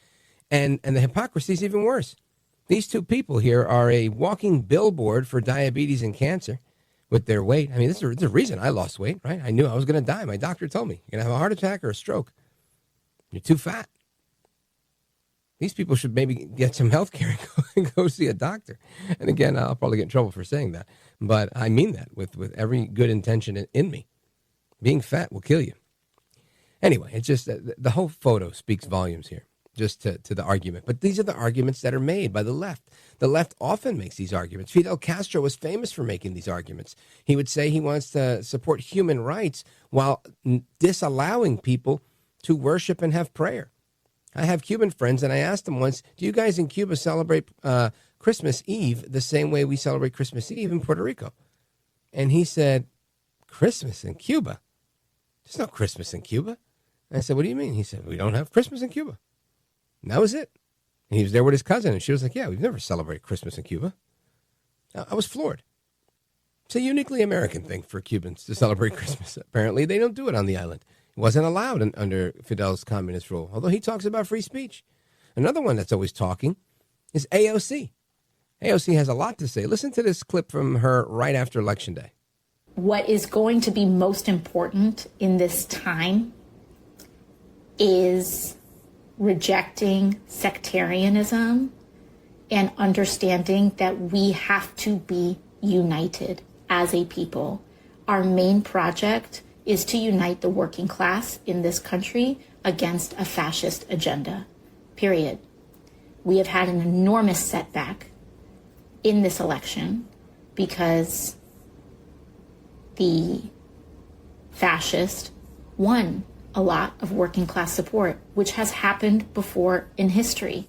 and the hypocrisy is even worse. These two people here are a walking billboard for diabetes and cancer with their weight. I mean, this is the reason I lost weight, right? I knew I was going to die. My doctor told me, you're going to have a heart attack or a stroke. You're too fat. These people should maybe get some health care and go see a doctor. And again, I'll probably get in trouble for saying that. But I mean that with every good intention in me. Being fat will kill you. Anyway, it's just the whole photo speaks volumes here, just to the argument. But these are the arguments that are made by the left. The left often makes these arguments. Fidel Castro was famous for making these arguments. He would say he wants to support human rights while disallowing people to worship and have prayer. I have Cuban friends, and I asked them once, do you guys in Cuba celebrate Christmas Eve the same way we celebrate Christmas Eve in Puerto Rico? And he said, Christmas in Cuba? There's no Christmas in Cuba. And I said, what do you mean? He said, we don't have Christmas in Cuba. And that was it. And he was there with his cousin, and she was like, yeah, we've never celebrated Christmas in Cuba. I was floored. It's a uniquely American thing for Cubans to celebrate Christmas. Apparently, they don't do it on the island. It wasn't allowed under Fidel's communist rule, although he talks about free speech. Another one that's always talking is AOC. AOC has a lot to say. Listen to this clip from her right after Election Day. what is going to be most important in this time is rejecting sectarianism and understanding that we have to be united as a people. Our main project is to unite the working class in this country against a fascist agenda, period. We have had an enormous setback in this election because the fascist won a lot of working class support, which has happened before in history.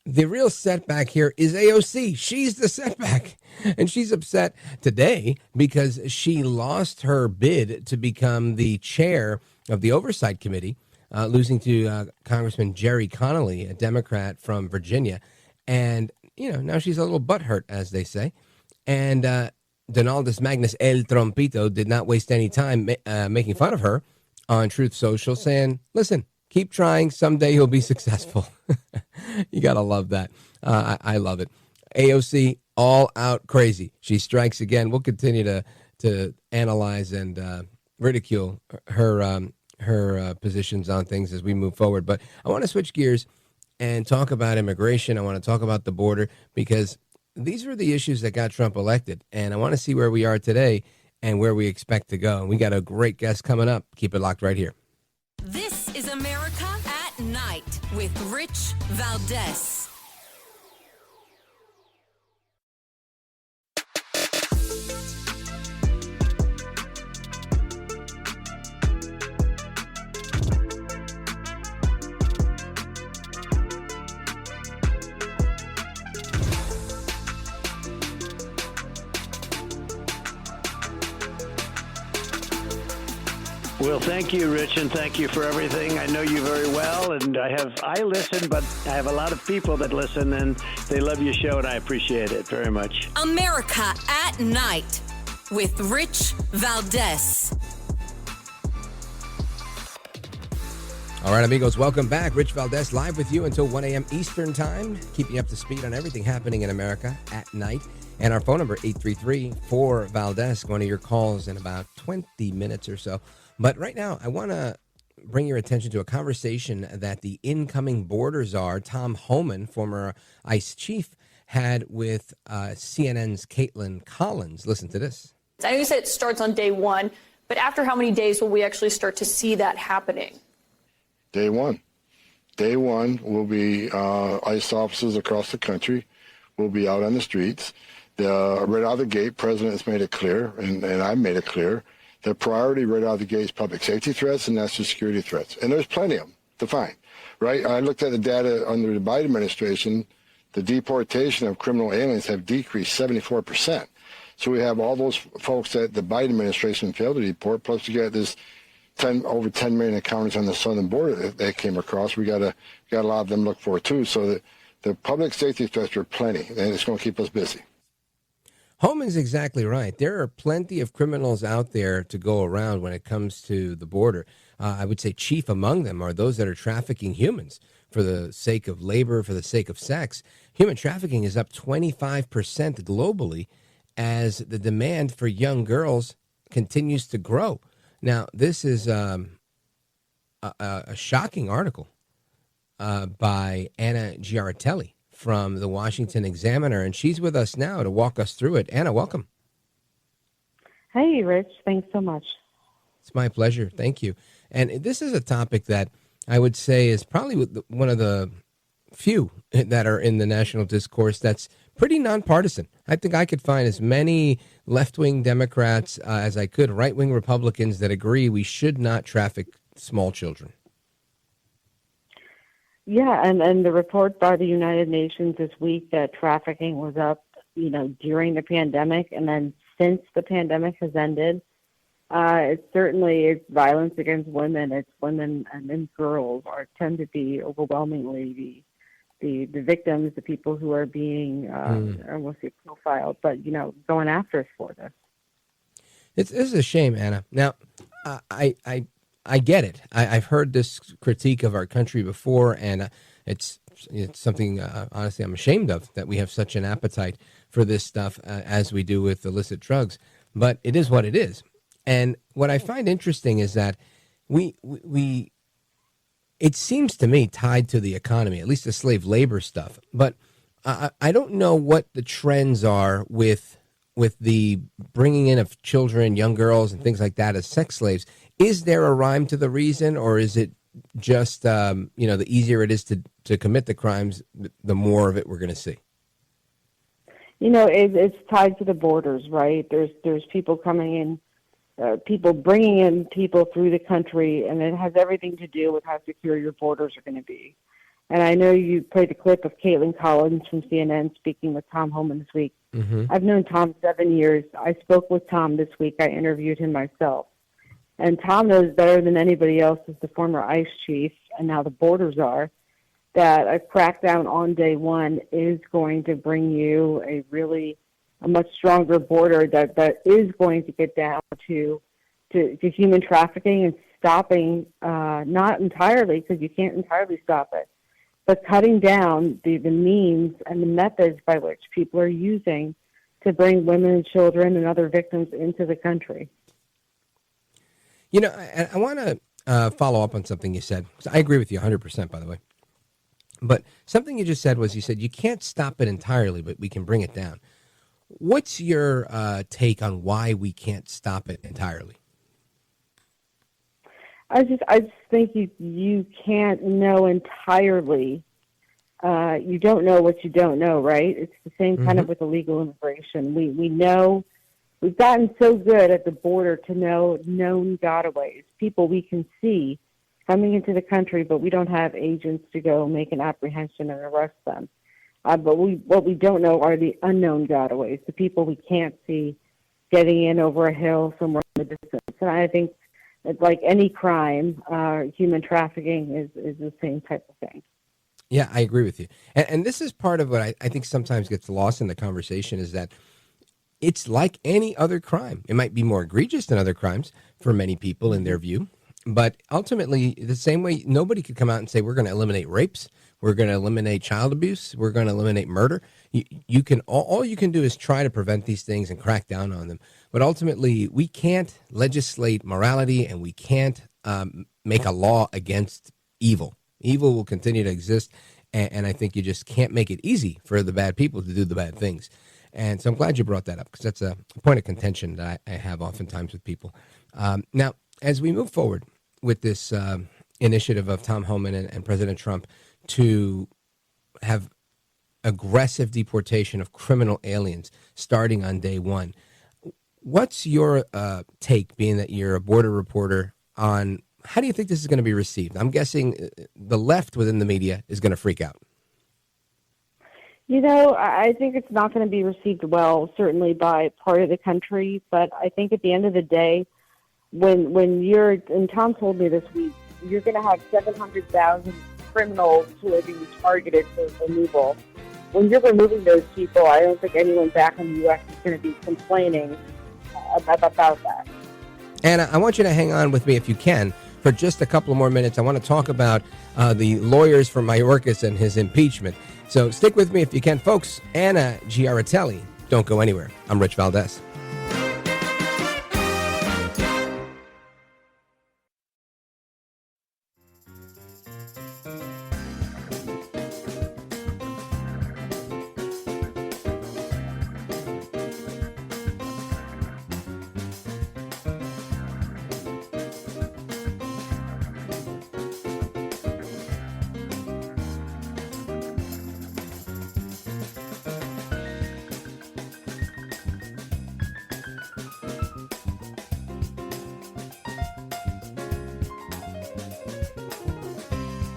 The real setback here is AOC. She's the setback. And she's upset today because she lost her bid to become the chair of the Oversight Committee, losing to Congressman Jerry Connolly, a Democrat from Virginia. And, now she's a little butthurt, as they say. And Donaldus Magnus El Trompito did not waste any time making fun of her on Truth Social, saying, listen, keep trying. Someday you'll be successful. You got to love that. I love it. AOC, all out crazy. She strikes again. We'll continue to analyze and ridicule her positions on things as we move forward. But I want to switch gears and talk about immigration. I want to talk about the border because these are the issues that got Trump elected. And I want to see where we are today and where we expect to go. And we got a great guest coming up. Keep it locked right here. This is America at Night with Rich Valdez. Well, thank you, Rich, and thank you for everything. I know you very well, and I listen, but I have a lot of people that listen, and they love your show, and I appreciate it very much. America at Night with Rich Valdez. All right, amigos, welcome back. Rich Valdez live with you until 1 a.m. Eastern Time, keeping you up to speed on everything happening in America at night. And our phone number, 833-4-VALDEZ, going to your calls in about 20 minutes or so. But right now, I want to bring your attention to a conversation that the incoming border czar, Tom Homan, former ICE chief, had with CNN's Caitlin Collins. Listen to this. I know you said it starts on day one, but after how many days will we actually start to see that happening? Day one. Day one will be ICE officers across the country will be out on the streets. Right out of the gate, President has made it clear, and I've made it clear, the priority right out of the gate is public safety threats and national security threats. And there's plenty of them to find, right? I looked at the data under the Biden administration. The deportation of criminal aliens have decreased 74%. So we have all those folks that the Biden administration failed to deport, plus you got this over 10 million encounters on the southern border that came across. We got a lot of them to look for too. So the public safety threats are plenty, and it's going to keep us busy. Homan's exactly right. There are plenty of criminals out there to go around when it comes to the border. I would say chief among them are those that are trafficking humans for the sake of labor, for the sake of sex. Human trafficking is up 25% globally as the demand for young girls continues to grow. Now, this is a shocking article by Anna Giaritelli from the Washington Examiner, and she's with us now to walk us through it. Anna, welcome. Hey, Rich. Thanks so much. It's my pleasure. Thank you. And this is a topic that I would say is probably one of the few that are in the national discourse that's pretty nonpartisan. I think I could find as many left-wing Democrats as I could, right-wing Republicans that agree we should not traffic small children. Yeah, and the report by the United Nations this week that trafficking was up, during the pandemic, and then since the pandemic has ended, it's violence against women. It's women and girls tend to be overwhelmingly the victims, the people who are being, I won't say profiled, but, going after us for this. This is a shame, Anna. Now, I get it. I've heard this critique of our country before, and it's it's something, honestly, I'm ashamed of, that we have such an appetite for this stuff as we do with illicit drugs. But it is what it is. And what I find interesting is that we it seems to me tied to the economy, at least the slave labor stuff. But I don't know what the trends are with the bringing in of children, young girls, and things like that as sex slaves. Is there a rhyme to the reason, or is it just the easier it is to commit the crimes, the more of it we're going to see? It's tied to the borders, right? There's people coming in, people bringing in people through the country, and it has everything to do with how secure your borders are going to be. And I know you played a clip of Caitlin Collins from CNN speaking with Tom Homan this week. Mm-hmm. I've known Tom 7 years. I spoke with Tom this week. I interviewed him myself. And Tom knows better than anybody else, as the former ICE chief, and now the borders are, that a crackdown on day one is going to bring you a much stronger border that is going to get down to human trafficking and stopping, not entirely, because you can't entirely stop it, but cutting down the means and the methods by which people are using to bring women and children and other victims into the country. I want to follow up on something you said. I agree with you 100%, by the way. But something you just said was, you said you can't stop it entirely, but we can bring it down. What's your take on why we can't stop it entirely? I just think you can't know entirely. You don't know what you don't know, right? It's the same kind of with illegal immigration. We know, we've gotten so good at the border to know known gotaways, people we can see coming into the country, but we don't have agents to go make an apprehension and arrest them. But what we don't know are the unknown gotaways, the people we can't see getting in over a hill somewhere in the distance. And I think that, like any crime, human trafficking is the same type of thing. Yeah, I agree with you. And this is part of what I think sometimes gets lost in the conversation, is that it's like any other crime. It might be more egregious than other crimes for many people in their view. But ultimately, the same way, nobody could come out and say, we're going to eliminate rapes, we're going to eliminate child abuse, we're going to eliminate murder. You can all you can do is try to prevent these things and crack down on them. But ultimately, we can't legislate morality, and we can't make a law against evil. Evil will continue to exist, and I think you just can't make it easy for the bad people to do the bad things. And so I'm glad you brought that up, because that's a point of contention that I have oftentimes with people. Now, as we move forward with this initiative of Tom Homan and President Trump to have aggressive deportation of criminal aliens starting on day one, what's your take, being that you're a border reporter, on how do you think this is going to be received? I'm guessing the left within the media is going to freak out. I think it's not going to be received well, certainly by part of the country. But I think at the end of the day, when you're, and Tom told me this week, you're going to have 700,000 criminals who are being targeted for removal. When you're removing those people, I don't think anyone back in the U.S. is going to be complaining about that. Anna, I want you to hang on with me if you can for just a couple of more minutes. I want to talk about the lawyers for Mayorkas and his impeachment. So stick with me if you can, folks. Anna Giaritelli. Don't go anywhere. I'm Rich Valdez.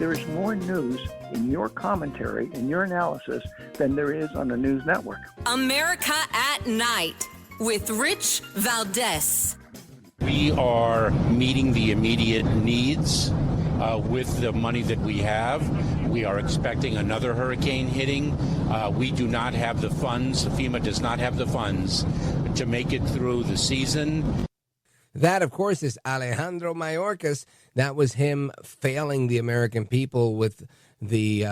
There is more news in your commentary, in your analysis, than there is on the news network. America at Night with Rich Valdez. We are meeting the immediate needs with the money that we have. We are expecting another hurricane hitting. We do not have the funds. FEMA does not have the funds to make it through the season. That, of course, is Alejandro Mayorkas. That was him failing the American people with the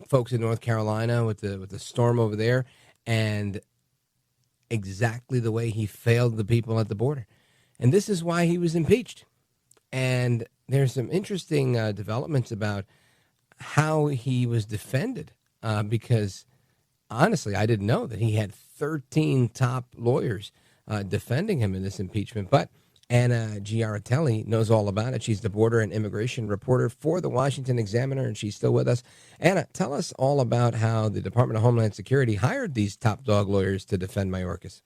folks in North Carolina with the storm over there, and exactly the way he failed the people at the border. And this is why he was impeached. And there's some interesting developments about how he was defended, because honestly, I didn't know that he had 13 top lawyers defending him in this impeachment. But Anna Giaritelli knows all about it. She's the border and immigration reporter for the Washington Examiner, and she's still with us. Anna, tell us all about how the Department of Homeland Security hired these top dog lawyers to defend Mayorkas.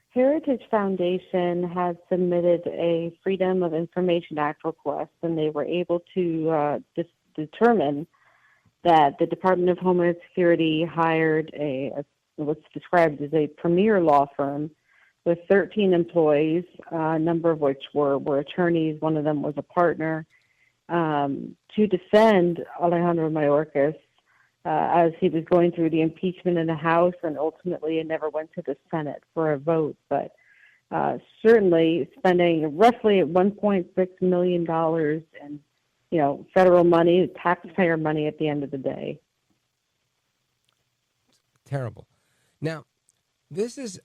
Heritage Foundation has submitted a Freedom of Information Act request, and they were able to determine that the Department of Homeland Security hired what's described as a premier law firm with 13 employees, a number of which were attorneys. One of them was a partner, to defend Alejandro Mayorkas as he was going through the impeachment in the House, and ultimately it never went to the Senate for a vote. But certainly spending roughly $1.6 million in federal money, taxpayer money at the end of the day. Terrible. Now, this is,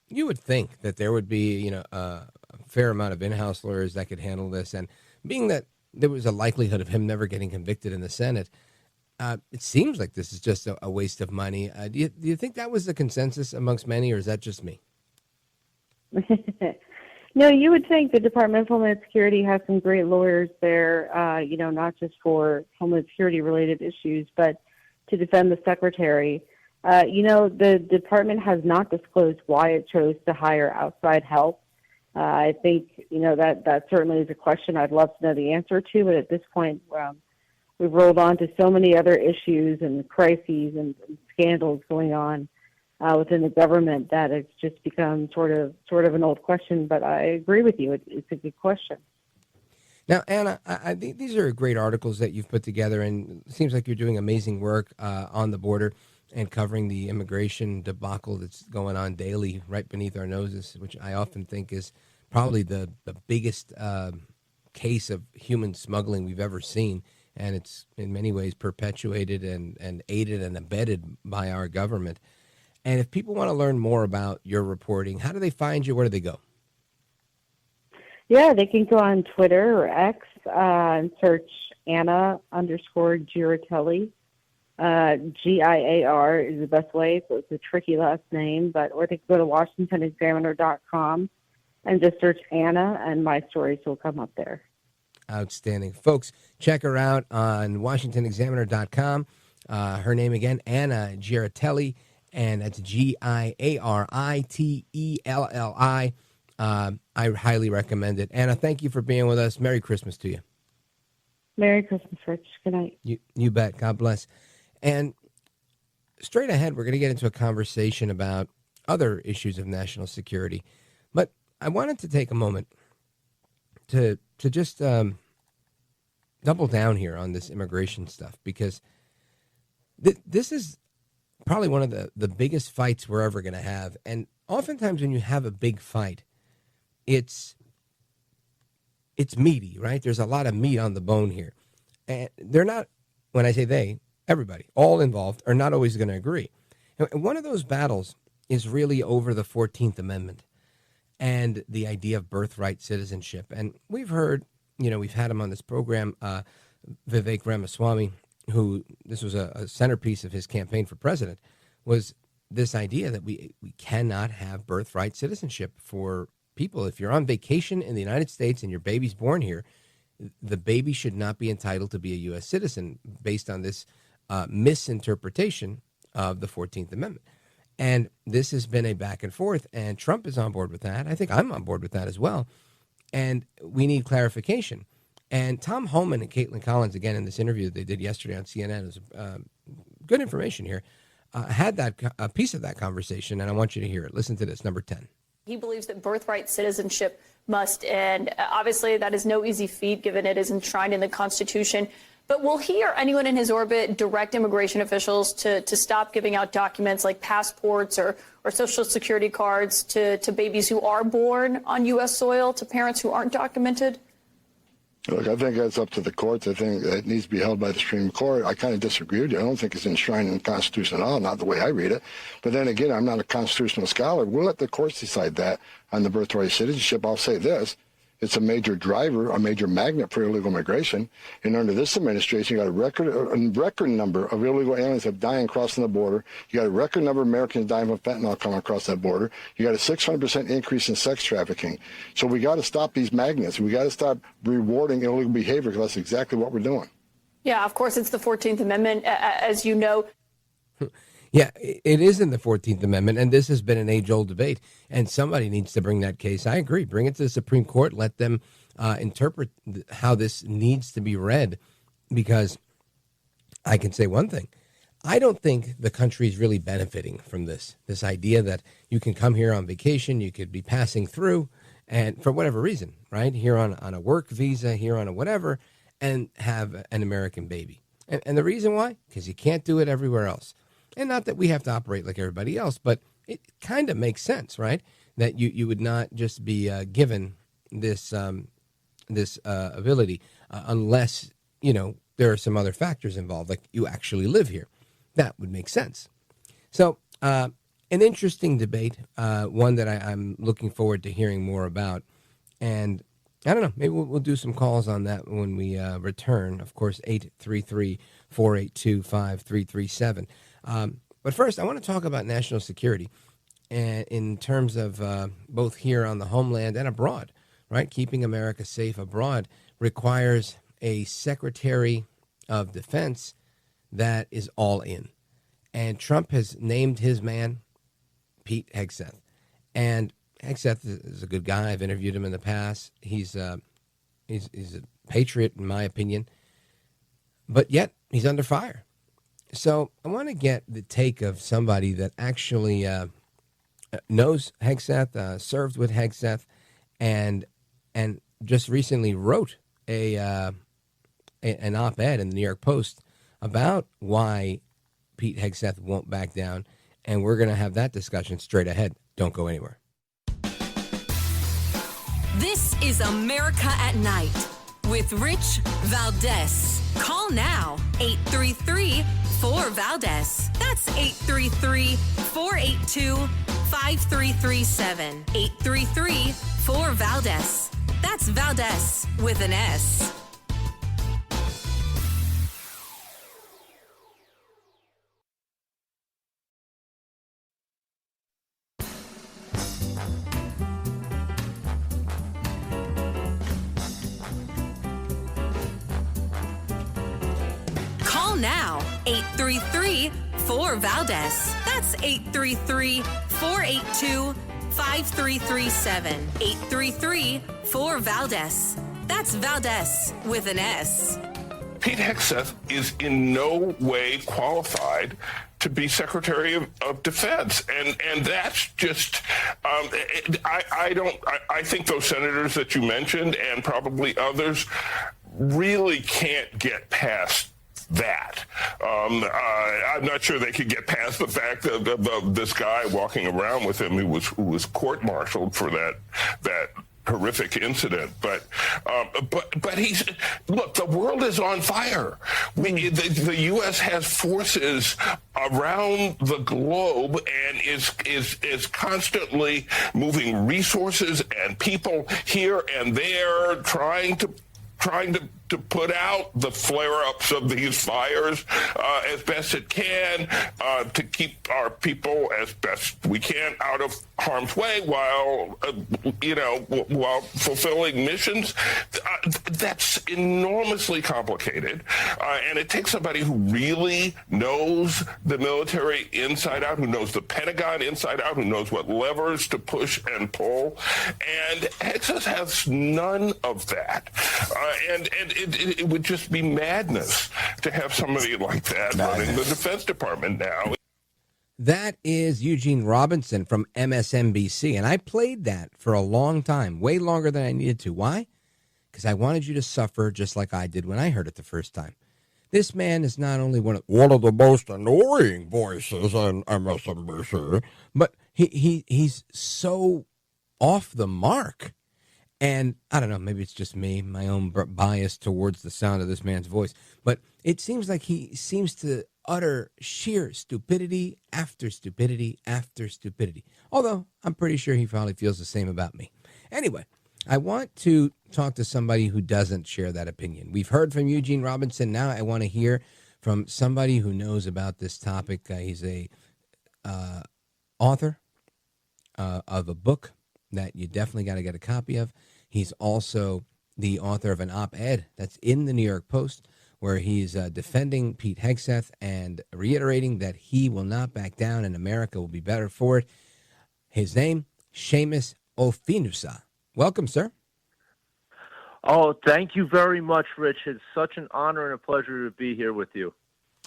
you would think that there would be, a fair amount of in-house lawyers that could handle this. And being that there was a likelihood of him never getting convicted in the Senate, it seems like this is just a waste of money. Do you think that was the consensus amongst many, or is that just me? No, you would think the Department of Homeland Security has some great lawyers there, not just for Homeland Security related issues, but to defend the Secretary. The department has not disclosed why it chose to hire outside help. I think, that certainly is a question I'd love to know the answer to, but at this point, we've rolled on to so many other issues and crises and scandals going on within the government that it's just become sort of an old question. But I agree with you; it's a good question. Now, Anna, I think these are great articles that you've put together, and it seems like you're doing amazing work on the border and covering the immigration debacle that's going on daily right beneath our noses, which I often think is probably the biggest case of human smuggling we've ever seen. And it's in many ways perpetuated and aided and abetted by our government. And if people want to learn more about your reporting, how do they find you? Where do they go? Yeah, they can go on Twitter or X and search Anna_Giaritelli. GIAR is the best way, so it's a tricky last name. Or they can go to WashingtonExaminer.com and just search Anna, and my stories will come up there. Outstanding. Folks, check her out on WashingtonExaminer.com. Her name again, Anna Giaritelli, and that's Giaritelli. I highly recommend it. Anna, thank you for being with us. Merry Christmas to you. Merry Christmas, Rich. Good night. You bet. God bless. And straight ahead, we're going to get into a conversation about other issues of national security. But I wanted to take a moment to just double down here on this immigration stuff, because this is probably one of the biggest fights we're ever going to have. And oftentimes when you have a big fight, it's meaty, right? There's a lot of meat on the bone here. And they're not, when I say they, everybody, all involved, are not always going to agree. And one of those battles is really over the 14th Amendment and the idea of birthright citizenship. And we've heard, we've had him on this program, Vivek Ramaswamy, who, this was a centerpiece of his campaign for president, was this idea that we cannot have birthright citizenship for people. If you're on vacation in the United States and your baby's born here, the baby should not be entitled to be a U.S. citizen based on this misinterpretation of the 14th Amendment. And this has been a back and forth, and Trump is on board with that. I think I'm on board with that as well. And we need clarification. And Tom Homan and Caitlin Collins, again, in this interview that they did yesterday on CNN, was good information here, had a piece of that conversation, and I want you to hear it. Listen to this, number 10. He believes that birthright citizenship must end. Obviously, that is no easy feat, given it is enshrined in the Constitution. But will he or anyone in his orbit direct immigration officials to stop giving out documents like passports or Social Security cards to babies who are born on U.S. soil, to parents who aren't documented? Look, I think that's up to the courts. I think that needs to be held by the Supreme Court. I kind of disagree with you. I don't think it's enshrined in the Constitution at all, not the way I read it. But then again, I'm not a constitutional scholar. We'll let the courts decide that on the birthright of citizenship. I'll say this. It's a major driver, a major magnet for illegal migration. And under this administration, you got a record number of illegal aliens have dying crossing the border. You got a record number of Americans dying from fentanyl coming across that border. You got a 600% increase in sex trafficking. So we got to stop these magnets. We got to stop rewarding illegal behavior, because that's exactly what we're doing. Yeah, of course, it's the 14th Amendment, as you know. Yeah, it is in the 14th Amendment, and this has been an age-old debate, and somebody needs to bring that case. I agree. Bring it to the Supreme Court. Let them interpret how this needs to be read, because I can say one thing. I don't think the country is really benefiting from this idea that you can come here on vacation, you could be passing through, and for whatever reason, right, here on a work visa, here on a whatever, and have an American baby. And the reason why? Because you can't do it everywhere else. And not that we have to operate like everybody else, but it kind of makes sense, right? That you would not just be given this ability unless, there are some other factors involved, like you actually live here. That would make sense. So an interesting debate, one that I'm looking forward to hearing more about. And I don't know, maybe we'll do some calls on that when we return. Of course, 833-482-5337. But first, I want to talk about national security and in terms of both here on the homeland and abroad, right? Keeping America safe abroad requires a Secretary of Defense that is all in. And Trump has named his man, Pete Hegseth. And Hegseth is a good guy. I've interviewed him in the past. He's a patriot, in my opinion. But yet, he's under fire. So I want to get the take of somebody that actually knows Hegseth, served with Hegseth, and just recently wrote an op-ed in the New York Post about why Pete Hegseth won't back down. And we're going to have that discussion straight ahead. Don't go anywhere. This is America at Night with Rich Valdez. Call now, 833-4VALDEZ. That's 833-482-5337. 833-4VALDEZ. That's Valdez with an S. Now, 833-4VALDEZ. That's 833-482-5337. 833-4VALDEZ. That's Valdez with an S. Pete Hegseth is in no way qualified to be Secretary of Defense, and that's just I think those senators that you mentioned and probably others really can't get past that. I'm not sure they could get past the fact of this guy walking around with him who was court-martialed for that horrific incident. But he's, look, the world is on fire. The U.S. has forces around the globe and is constantly moving resources and people here and there, trying to put out the flare-ups of these fires as best it can, to keep our people as best we can out of harm's way while fulfilling missions. That's enormously complicated, and it takes somebody who really knows the military inside out, who knows the Pentagon inside out, who knows what levers to push and pull, and Hegseth has none of that, and it would just be madness to have somebody like that running the Defense Department now. That is Eugene Robinson from MSNBC, and I played that for a long time, way longer than I needed to. Why? Because I wanted you to suffer just like I did when I heard it the first time. This man is not only one of the most annoying voices on MSNBC, but he's so off the mark. And I don't know, maybe it's just me, my own bias towards the sound of this man's voice, but it seems like he seems to utter sheer stupidity after stupidity after stupidity. Although I'm pretty sure he probably feels the same about me. Anyway, I want to talk to somebody who doesn't share that opinion. We've heard from Eugene Robinson. Now I want to hear from somebody who knows about this topic. He's a author of a book that you definitely got to get a copy of. He's also the author of an op-ed that's in the New York Post where he's defending Pete Hegseth and reiterating that he will not back down and America will be better for it. His name, Seamus O'Fianghusa. Welcome, sir. Oh, thank you very much, Rich. It's such an honor and a pleasure to be here with you.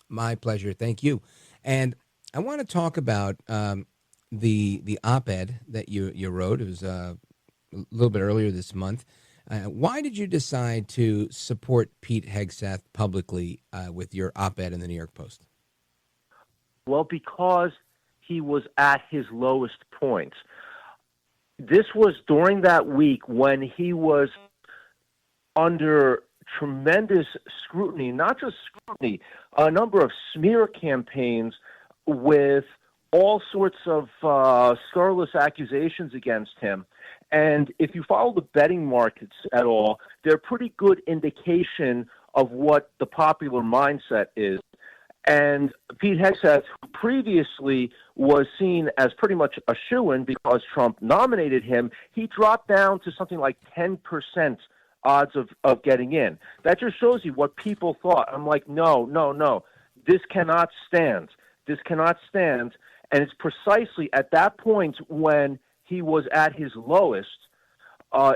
My pleasure. Thank you. And I want to talk about the op-ed that you wrote. It was a little bit earlier this month. Why did you decide to support Pete Hegseth publicly with your op-ed in the New York Post? Well, because he was at his lowest point. This was during that week when he was under tremendous scrutiny, not just scrutiny, a number of smear campaigns with all sorts of scurrilous accusations against him. And if you follow the betting markets at all, they're a pretty good indication of what the popular mindset is. And Pete Hegseth, who previously was seen as pretty much a shoo-in because Trump nominated him, he dropped down to something like 10% odds of getting in. That just shows you what people thought. I'm like, no. This cannot stand. This cannot stand. And it's precisely at that point when he was at his lowest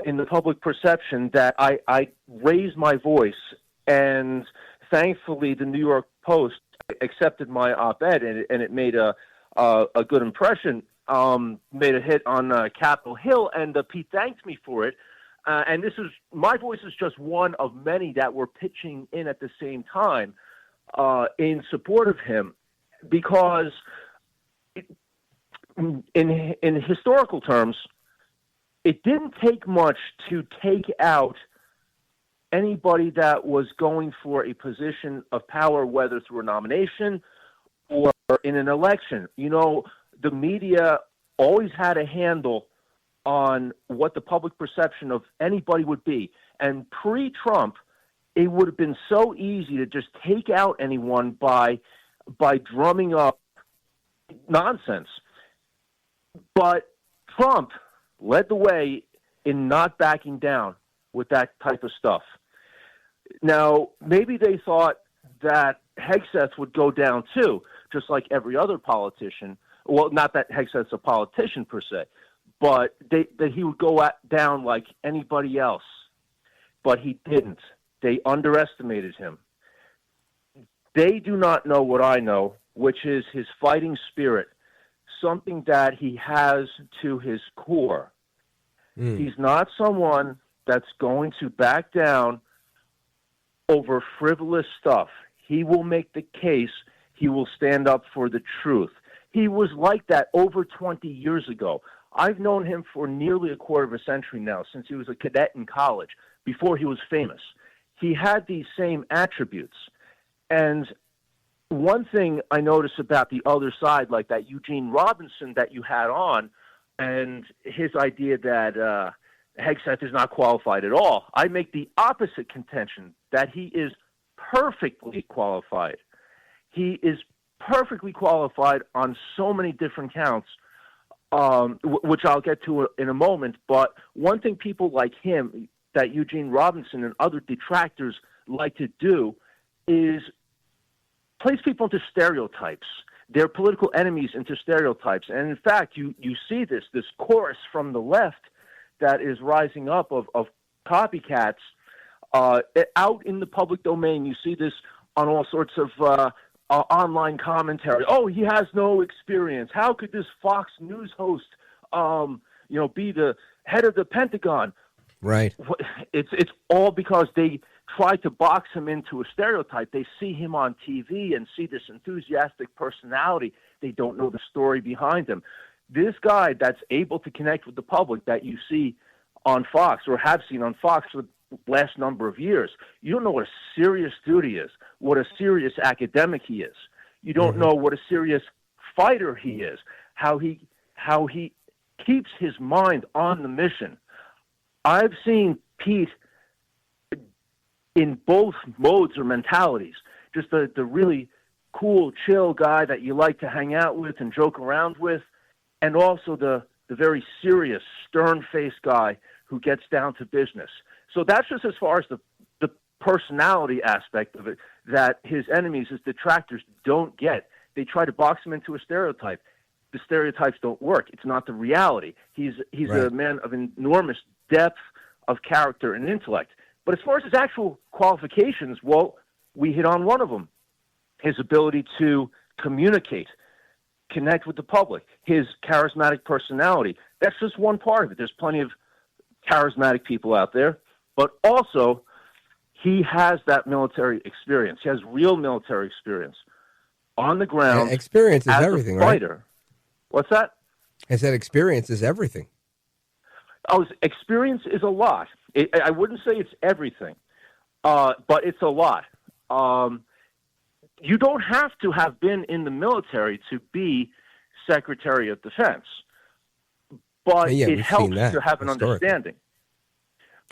in the public perception that I raised my voice. And thankfully, the New York Post accepted my op-ed, and it made a good impression, made a hit on Capitol Hill, and Pete thanked me for it. And my voice is just one of many that were pitching in at the same time in support of him, because in historical terms, it didn't take much to take out anybody that was going for a position of power, whether through a nomination or in an election. You know, the media always had a handle on what the public perception of anybody would be. And pre-Trump, it would have been so easy to just take out anyone by drumming up nonsense. But Trump led the way in not backing down with that type of stuff. Now, maybe they thought that Hegseth would go down too, just like every other politician. Well, not that Hegseth's a politician per se, but that he would go down like anybody else. But he didn't. They underestimated him. They do not know what I know, which is his fighting spirit, something that he has to his core. He's not someone that's going to back down over frivolous stuff. He will make the case. He will stand up for the truth. He was like that over 20 years ago. I've known him for nearly a quarter of a century now, since he was a cadet in college, before he was famous. He had these same attributes. And one thing I notice about the other side, like that Eugene Robinson that you had on, and his idea that Hegseth is not qualified at all, I make the opposite contention, that he is perfectly qualified. He is perfectly qualified on so many different counts, which I'll get to in a moment. But one thing people like him, that Eugene Robinson and other detractors like to do, is place people into stereotypes, their political enemies into stereotypes. And in fact, you see this chorus from the left that is rising up of copycats out in the public domain. You see this on all sorts of online commentary. Oh, he has no experience. How could this Fox News host, be the head of the Pentagon? Right. It's all because they try to box him into a stereotype. They see him on TV and see this enthusiastic personality. They don't know the story behind him. This guy that's able to connect with the public that you see on Fox or have seen on Fox for the last number of years. You don't know what a serious dude he is, what a serious academic he is. You don't know what a serious fighter he is, how he keeps his mind on the mission. I've seen Pete in both modes or mentalities, just the really cool, chill guy that you like to hang out with and joke around with, and also the very serious, stern-faced guy who gets down to business. So that's just as far as the personality aspect of it that his enemies, his detractors, don't get. They try to box him into a stereotype. The stereotypes don't work. It's not the reality. He's Right. a man of enormous depth of character and intellect. But as far as his actual qualifications, well, we hit on one of them. His ability to communicate, connect with the public, his charismatic personality. That's just one part of it. There's plenty of charismatic people out there, but also he has that military experience. He has real military experience on the ground. Experience is as everything, a right? fighter. What's that? I said experience is everything. Oh, experience is a lot. I wouldn't say it's everything, but it's a lot. You don't have to have been in the military to be Secretary of Defense, but Yeah, it we've helps seen that to have an historically. understanding.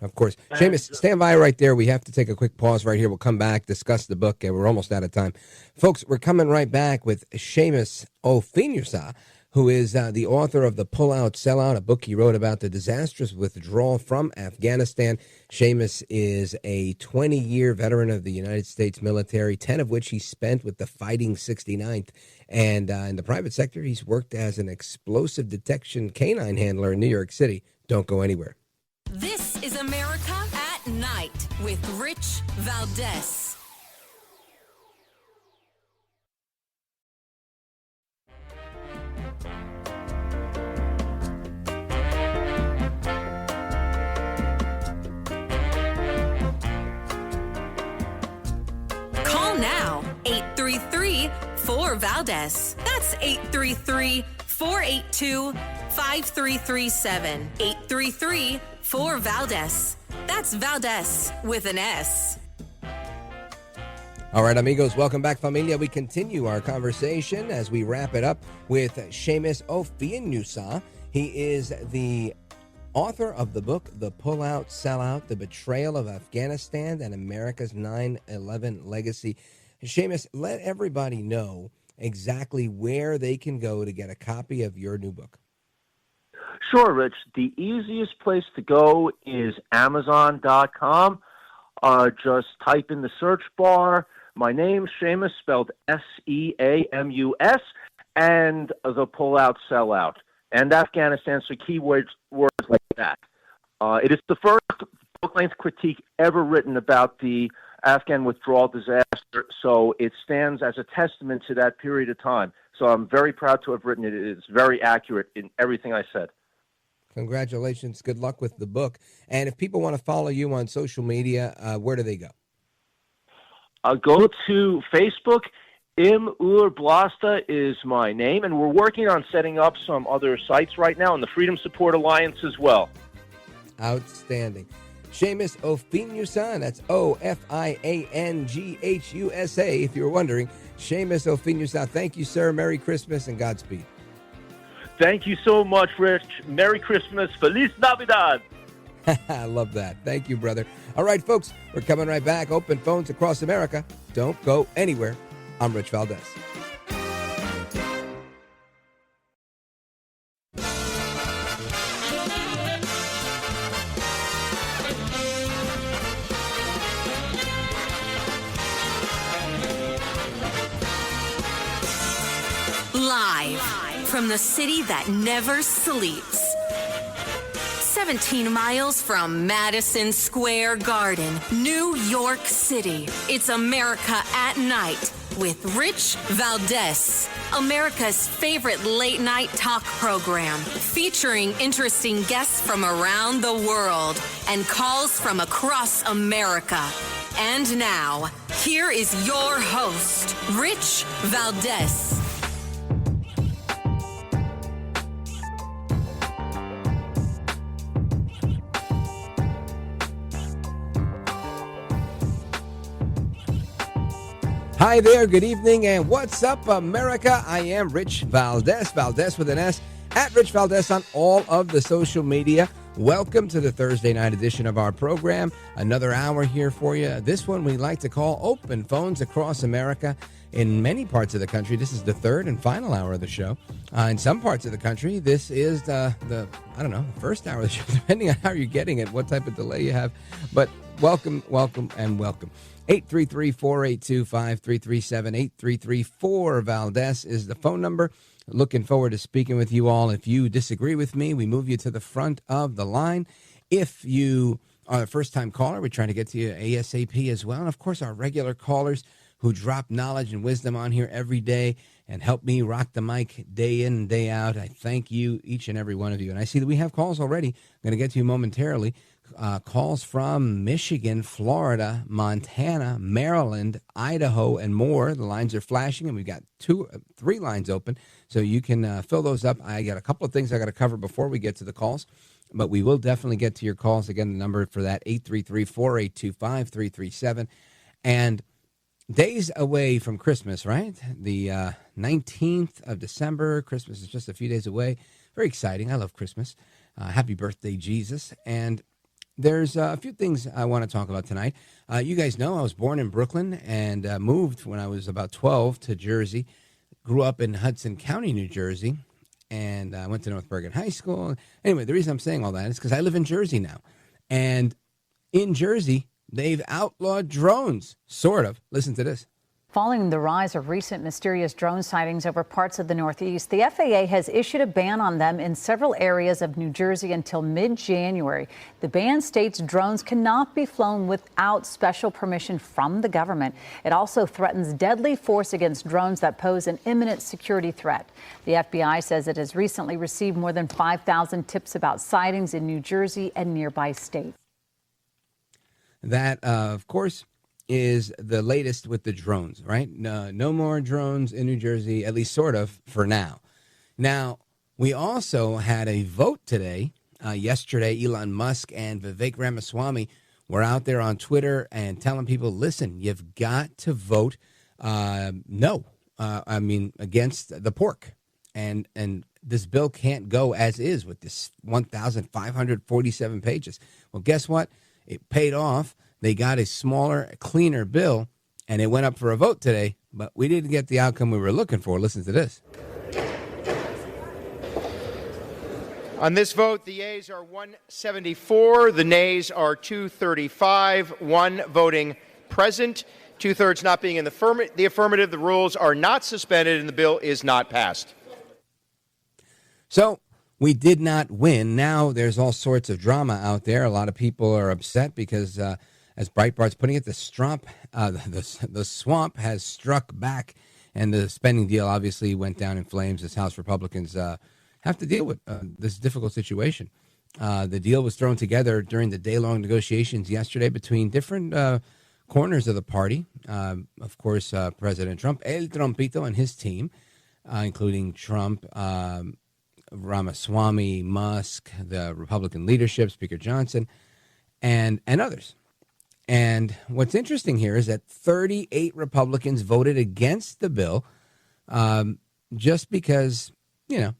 Of course. Seamus, stand by right there. We have to take a quick pause right here. We'll come back, discuss the book, and we're almost out of time. Folks, we're coming right back with Seamus O'Fianghusa, who is the author of The Pullout Sellout, a book he wrote about the disastrous withdrawal from Afghanistan. Seamus is a 20-year veteran of the United States military, 10 of which he spent with the Fighting 69th. And in the private sector, he's worked as an explosive detection canine handler in New York City. Don't go anywhere. This is America at Night with Rich Valdez. Call now, 833-4VALDEZ. That's 833-482-5337. 833-4VALDEZ. That's Valdez with an S. All right, amigos, welcome back, familia. We continue our conversation as we wrap it up with Seamus O'Fianghusa. He is the author of the book, The Pullout Sellout, The Betrayal of Afghanistan and America's 9/11 Legacy. Seamus, let everybody know exactly where they can go to get a copy of your new book. Sure, Rich. The easiest place to go is Amazon.com. Just type in the search bar my name, Seamus, spelled Seamus, and The Pullout Sellout. And Afghanistan, so keywords like that. It is the first book-length critique ever written about the Afghan withdrawal disaster, so it stands as a testament to that period of time. So I'm very proud to have written it. It's very accurate in everything I said. Congratulations. Good luck with the book. And if people want to follow you on social media, where do they go? Go to Facebook. Ur Blasta is my name, and we're working on setting up some other sites right now in the Freedom Support Alliance as well. Outstanding. Seamus O'Fianghusa, and that's O'Fianghusa, if you're wondering. Seamus O'Fianghusa, thank you, sir. Merry Christmas and Godspeed. Thank you so much, Rich. Merry Christmas. Feliz Navidad. I love that. Thank you, brother. All right, folks, we're coming right back. Open phones across America. Don't go anywhere. I'm Rich Valdez. Live from the city that never sleeps. 17 miles from Madison Square Garden, New York City. It's America at Night with Rich Valdez. America's favorite late night talk program featuring interesting guests from around the world and calls from across America. And now, here is your host, Rich Valdez. Hi there, good evening, and what's up, America? I am Rich Valdez, Valdez with an S, at Rich Valdez on all of the social media. Welcome to the Thursday night edition of our program. Another hour here for you. This one we like to call Open Phones Across America. In many parts of the country, this is the third and final hour of the show. In some parts of the country, this is the first hour of the show, depending on how you're getting it, what type of delay you have. But welcome, and welcome. 833-482-5337, 833-4-Valdez is the phone number. Looking forward to speaking with you all. If you disagree with me, we move you to the front of the line. If you are a first-time caller, we try to get to you ASAP as well. And, of course, our regular callers who drop knowledge and wisdom on here every day and help me rock the mic day in and day out. I thank you, each and every one of you. And I see that we have calls already. I'm going to get to you momentarily. Calls from Michigan, Florida, Montana, Maryland, Idaho, and more. The lines are flashing, and we've got three lines open, so you can fill those up. I got a couple of things I got to cover before we get to the calls, but we will definitely get to your calls. Again, the number for that, 833-482-5337. And days away from Christmas, right? The 19th of December. Christmas is just a few days away. Very exciting. I love Christmas. Happy birthday, Jesus. And there's a few things I want to talk about tonight. You guys know I was born in Brooklyn and moved when I was about 12 to Jersey. Grew up in Hudson County, New Jersey, and I went to North Bergen High School. Anyway, the reason I'm saying all that is because I live in Jersey now. And in Jersey, they've outlawed drones, sort of. Listen to this. Following the rise of recent mysterious drone sightings over parts of the Northeast, the FAA has issued a ban on them in several areas of New Jersey until mid-January. The ban states drones cannot be flown without special permission from the government. It also threatens deadly force against drones that pose an imminent security threat. The FBI says it has recently received more than 5,000 tips about sightings in New Jersey and nearby states. That, of course, is the latest with the drones, right? No more drones in New Jersey, at least sort of, for now. Now, we also had a vote today. Yesterday, Elon Musk and Vivek Ramaswamy were out there on Twitter and telling people, listen, you've got to vote against the pork. And this bill can't go as is with this 1,547 pages. Well, guess what? It paid off. They got a smaller, cleaner bill, and it went up for a vote today, but we didn't get the outcome we were looking for. Listen to this. On this vote, the yeas are 174, the nays are 235, one voting present, two-thirds not being in the affirmative. The rules are not suspended, and the bill is not passed. So we did not win. Now there's all sorts of drama out there. A lot of people are upset because as Breitbart's putting it, the swamp has struck back, and the spending deal obviously went down in flames as House Republicans have to deal with this difficult situation. The deal was thrown together during the day-long negotiations yesterday between different corners of the party. Of course, President Trump, El Trumpito, and his team, including Trump, Ramaswamy, Musk, the Republican leadership, Speaker Johnson, and others. And what's interesting here is that 38 Republicans voted against the bill just because, they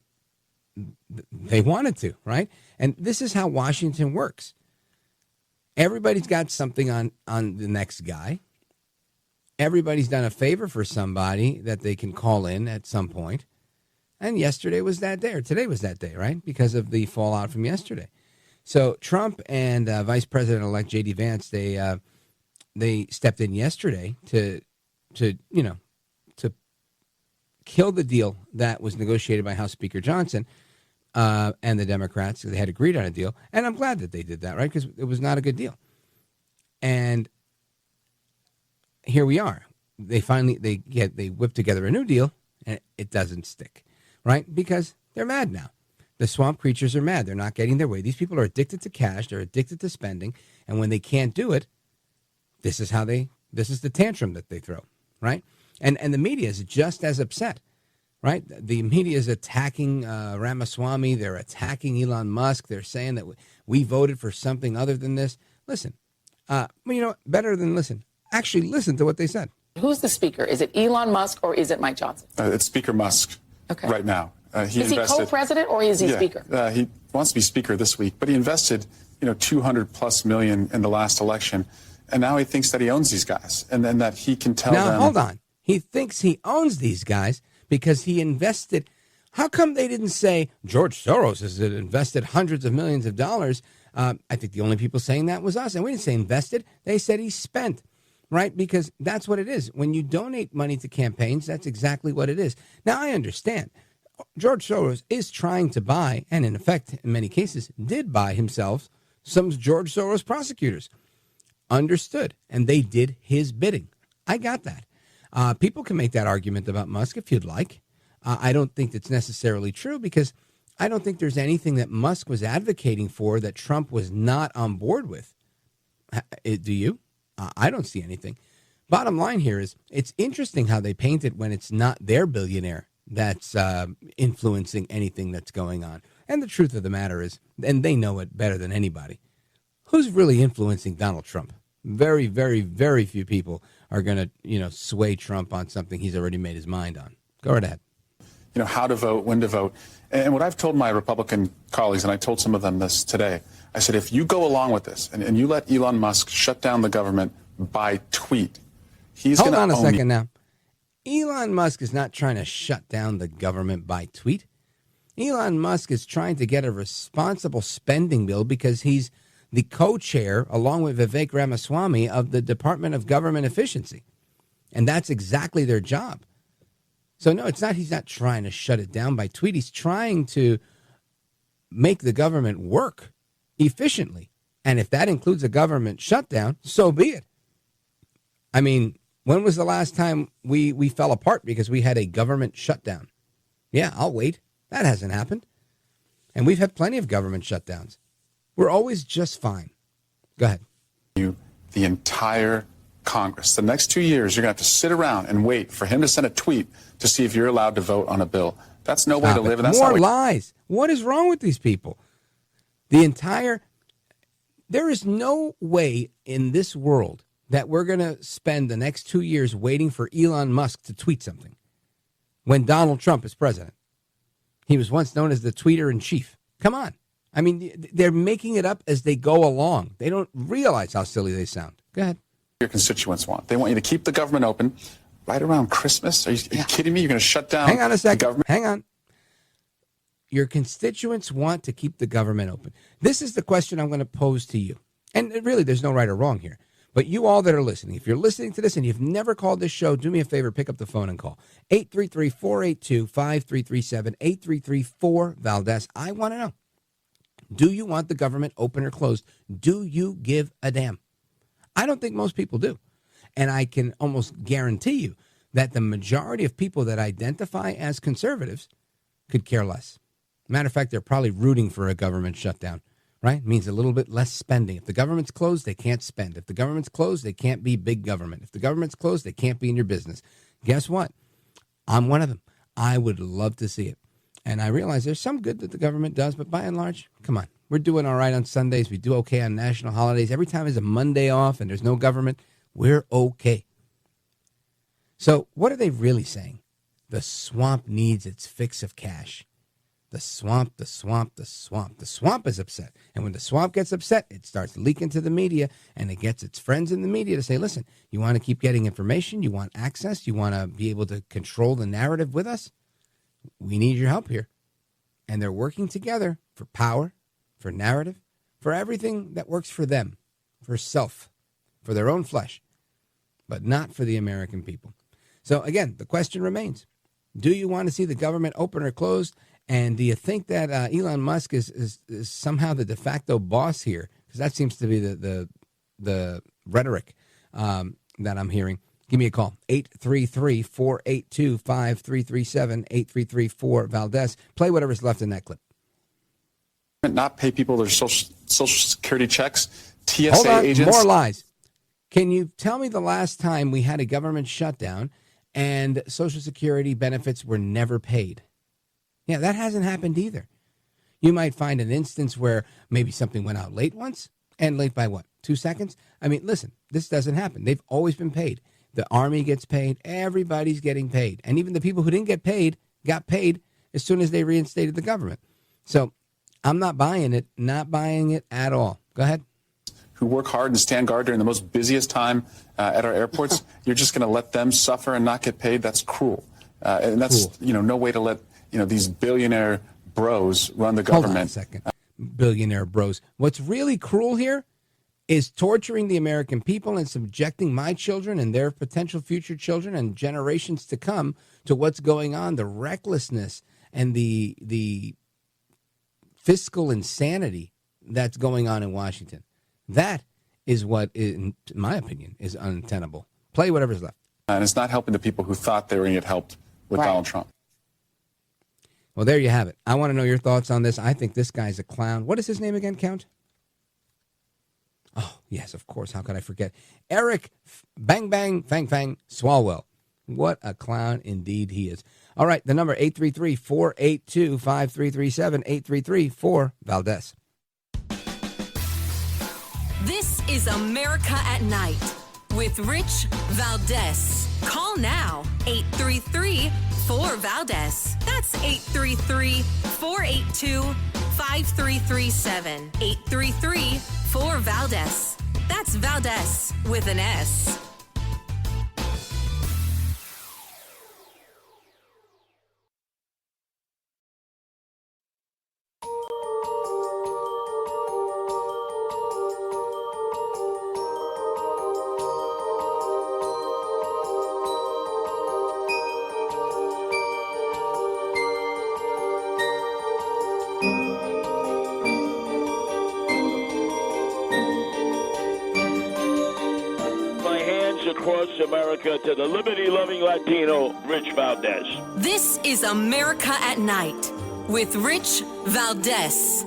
wanted to, right? And this is how Washington works. Everybody's got something on the next guy. Everybody's done a favor for somebody that they can call in at some point. And yesterday was that day, or today was that day, right? Because of the fallout from yesterday. So Trump and Vice President-elect J.D. Vance, they stepped in yesterday to kill the deal that was negotiated by House Speaker Johnson and the Democrats. They had agreed on a deal, and I'm glad that they did that, right? Because it was not a good deal. And here we are. They whipped together a new deal, and it doesn't stick, right? Because they're mad now. The swamp creatures are mad. They're not getting their way. These people are addicted to cash. They're addicted to spending. And when they can't do it, this is the tantrum that they throw, right? And the media is just as upset, right? The media is attacking Ramaswamy. They're attacking Elon Musk. They're saying that we voted for something other than this. Listen, better than listen. Actually listen to what they said. Who's the speaker? Is it Elon Musk or is it Mike Johnson? It's Speaker Musk right now. Is he co-president or is he speaker? He wants to be speaker this week, but he invested, $200+ million in the last election, and now he thinks that he owns these guys, and then that he can tell them. Now, hold on. He thinks he owns these guys because he invested. How come they didn't say George Soros has invested hundreds of millions of dollars? I think the only people saying that was us, and we didn't say invested. They said he spent. Right? Because that's what it is. When you donate money to campaigns, that's exactly what it is. Now, I understand. George Soros is trying to buy, and in effect, in many cases, did buy himself some George Soros prosecutors. Understood. And they did his bidding. I got that. People can make that argument about Musk if you'd like. I don't think that's necessarily true because I don't think there's anything that Musk was advocating for that Trump was not on board with. Do you? I don't see anything. Bottom line here is it's interesting how they paint it when it's not their billionaire that's influencing anything that's going on. And the truth of the matter is, and they know it better than anybody, who's really influencing Donald Trump? Very, very, very few people are going to, sway Trump on something he's already made his mind on. Go right ahead. How to vote, when to vote. And what I've told my Republican colleagues, and I told some of them this today, I said, if you go along with this and you let Elon Musk shut down the government by tweet, he's going to own you. Hold on a second now. Elon Musk is not trying to shut down the government by tweet. Elon Musk is trying to get a responsible spending bill because he's the co-chair, along with Vivek Ramaswamy, of the Department of Government Efficiency. And that's exactly their job. So, no, it's not. He's not trying to shut it down by tweet. He's trying to make the government work efficiently. And if that includes a government shutdown, so be it. I mean, when was the last time we fell apart because we had a government shutdown? Yeah, I'll wait. That hasn't happened. And we've had plenty of government shutdowns. We're always just fine. Go ahead. The entire Congress. The next 2 years, you're going to have to sit around and wait for him to send a tweet to see if you're allowed to vote on a bill. That's no way to live. And that's more lies. What is wrong with these people? There is no way in this world that we're going to spend the next 2 years waiting for Elon Musk to tweet something when Donald Trump is president. He was once known as the tweeter in chief. Come on. I mean, they're making it up as they go along. They don't realize how silly they sound. Go ahead. Your constituents want. They want you to keep the government open right around Christmas. Are you kidding me? You're going to shut down Hang on a second. the government? Hang on. Your constituents want to keep the government open. This is the question I'm going to pose to you. And really, there's no right or wrong here. But you all that are listening, if you're listening to this and you've never called this show, do me a favor, pick up the phone and call. 833-482-5337, 833-4-VALDEZ. I want to know, do you want the government open or closed? Do you give a damn? I don't think most people do. And I can almost guarantee you that the majority of people that identify as conservatives could care less. Matter of fact, they're probably rooting for a government shutdown, right? It means a little bit less spending. If the government's closed, they can't spend. If the government's closed, they can't be big government. If the government's closed, they can't be in your business. Guess what? I'm one of them. I would love to see it. And I realize there's some good that the government does, but by and large, come on. We're doing all right on Sundays. We do okay on national holidays. Every time there's a Monday off and there's no government, we're okay. So what are they really saying? The swamp needs its fix of cash. The swamp, the swamp, the swamp. The swamp is upset. And when the swamp gets upset, it starts leaking to the media, and it gets its friends in the media to say, listen, you want to keep getting information? You want access? You want to be able to control the narrative with us? We need your help here. And they're working together for power, for narrative, for everything that works for them, for self, for their own flesh, but not for the American people. So again, the question remains, do you want to see the government open or closed? And do you think that Elon Musk is somehow the de facto boss here? Because that seems to be the rhetoric that I'm hearing. Give me a call, 833-482-5337, 833-4-VALDEZ. Play whatever's left in that clip. Not pay people their social security checks, TSA Hold on, agents. More lies. Can you tell me the last time we had a government shutdown and Social Security benefits were never paid? Yeah, that hasn't happened either. You might find an instance where maybe something went out late once, and late by what, 2 seconds? I mean, listen, this doesn't happen. They've always been paid. The Army gets paid. Everybody's getting paid. And even the people who didn't get paid got paid as soon as they reinstated the government. So I'm not buying it, not buying it at all. Go ahead. Who work hard and stand guard during the most busiest time at our airports, you're just going to let them suffer and not get paid? That's cruel. And that's, no way to let, these billionaire bros run the government. Hold on a second. Billionaire bros. What's really cruel here is torturing the American people and subjecting my children and their potential future children and generations to come to what's going on, the recklessness and the fiscal insanity that's going on in Washington. That is what, in my opinion, is untenable. Play whatever's left. And it's not helping the people who thought they were going to get helped with Donald Trump. Well, there you have it. I want to know your thoughts on this. I think this guy's a clown. What is his name again, Count? Oh, yes, of course. How could I forget? Eric Bang Bang Fang Fang Swalwell. What a clown indeed he is. All right, the number 833-482-5337, 833-4-Valdez. This is America at Night with Rich Valdez. Call now, 833-4-Valdez. That's 833-482-5337. 833-4-Valdez. That's Valdez with an S. Across America to the liberty-loving Latino, Rich Valdez. This is America at Night with Rich Valdez.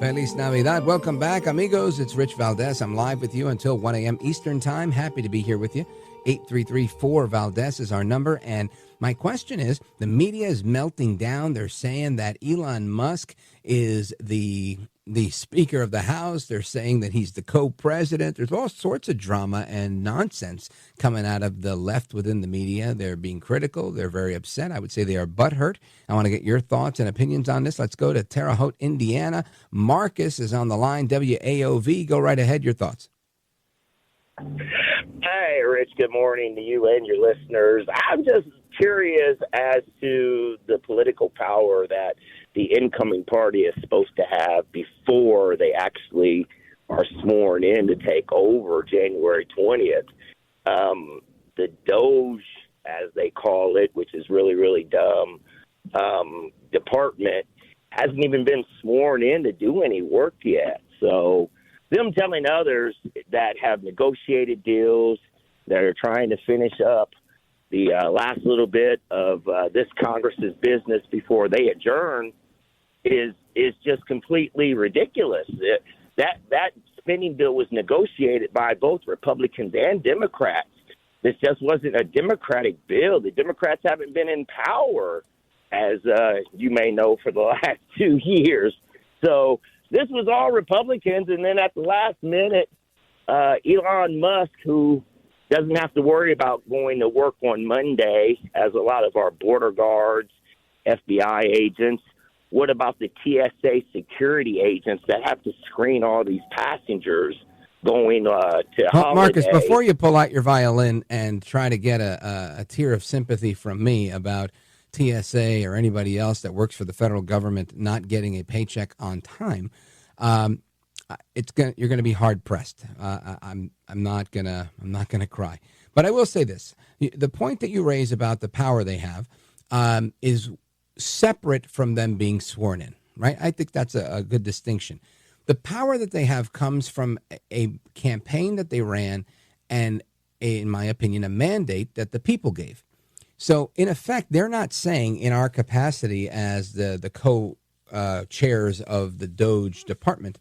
Feliz Navidad. Welcome back, amigos. It's Rich Valdez. I'm live with you until 1 a.m. Eastern Time. Happy to be here with you. 833-4-Valdez is our number. And my question is, the media is melting down. They're saying that Elon Musk is the Speaker of the House. They're saying that he's the co-president. There's all sorts of drama and nonsense coming out of the left within the media. They're being critical. They're very upset. I would say they are butthurt. I want to get your thoughts and opinions on this. Let's go to Terre Haute, Indiana. Marcus is on the line, WAOV. Go right ahead. Your thoughts. Hey, Rich. Good morning to you and your listeners. I'm just curious as to the political power that the incoming party is supposed to have before they actually are sworn in to take over January 20th. The Doge, as they call it, which is really, really dumb, department hasn't even been sworn in to do any work yet. So them telling others that have negotiated deals, that are trying to finish up the last little bit of this Congress's business before they adjourn is just completely ridiculous. That spending bill was negotiated by both Republicans and Democrats. This just wasn't a Democratic bill. The Democrats haven't been in power, as you may know, for the last 2 years. So this was all Republicans, and then at the last minute, Elon Musk, who doesn't have to worry about going to work on Monday, as a lot of our border guards, FBI agents. What about the TSA security agents that have to screen all these passengers going to holiday? Marcus, before you pull out your violin and try to get a tear of sympathy from me about TSA or anybody else that works for the federal government not getting a paycheck on time, you're going to be hard pressed. I'm not gonna cry, but I will say this: the point that you raise about the power they have is separate from them being sworn in, right? I think that's a good distinction. The power that they have comes from a campaign that they ran and, in my opinion, a mandate that the people gave. So, in effect, they're not saying in our capacity as the co-chairs of the Doge department,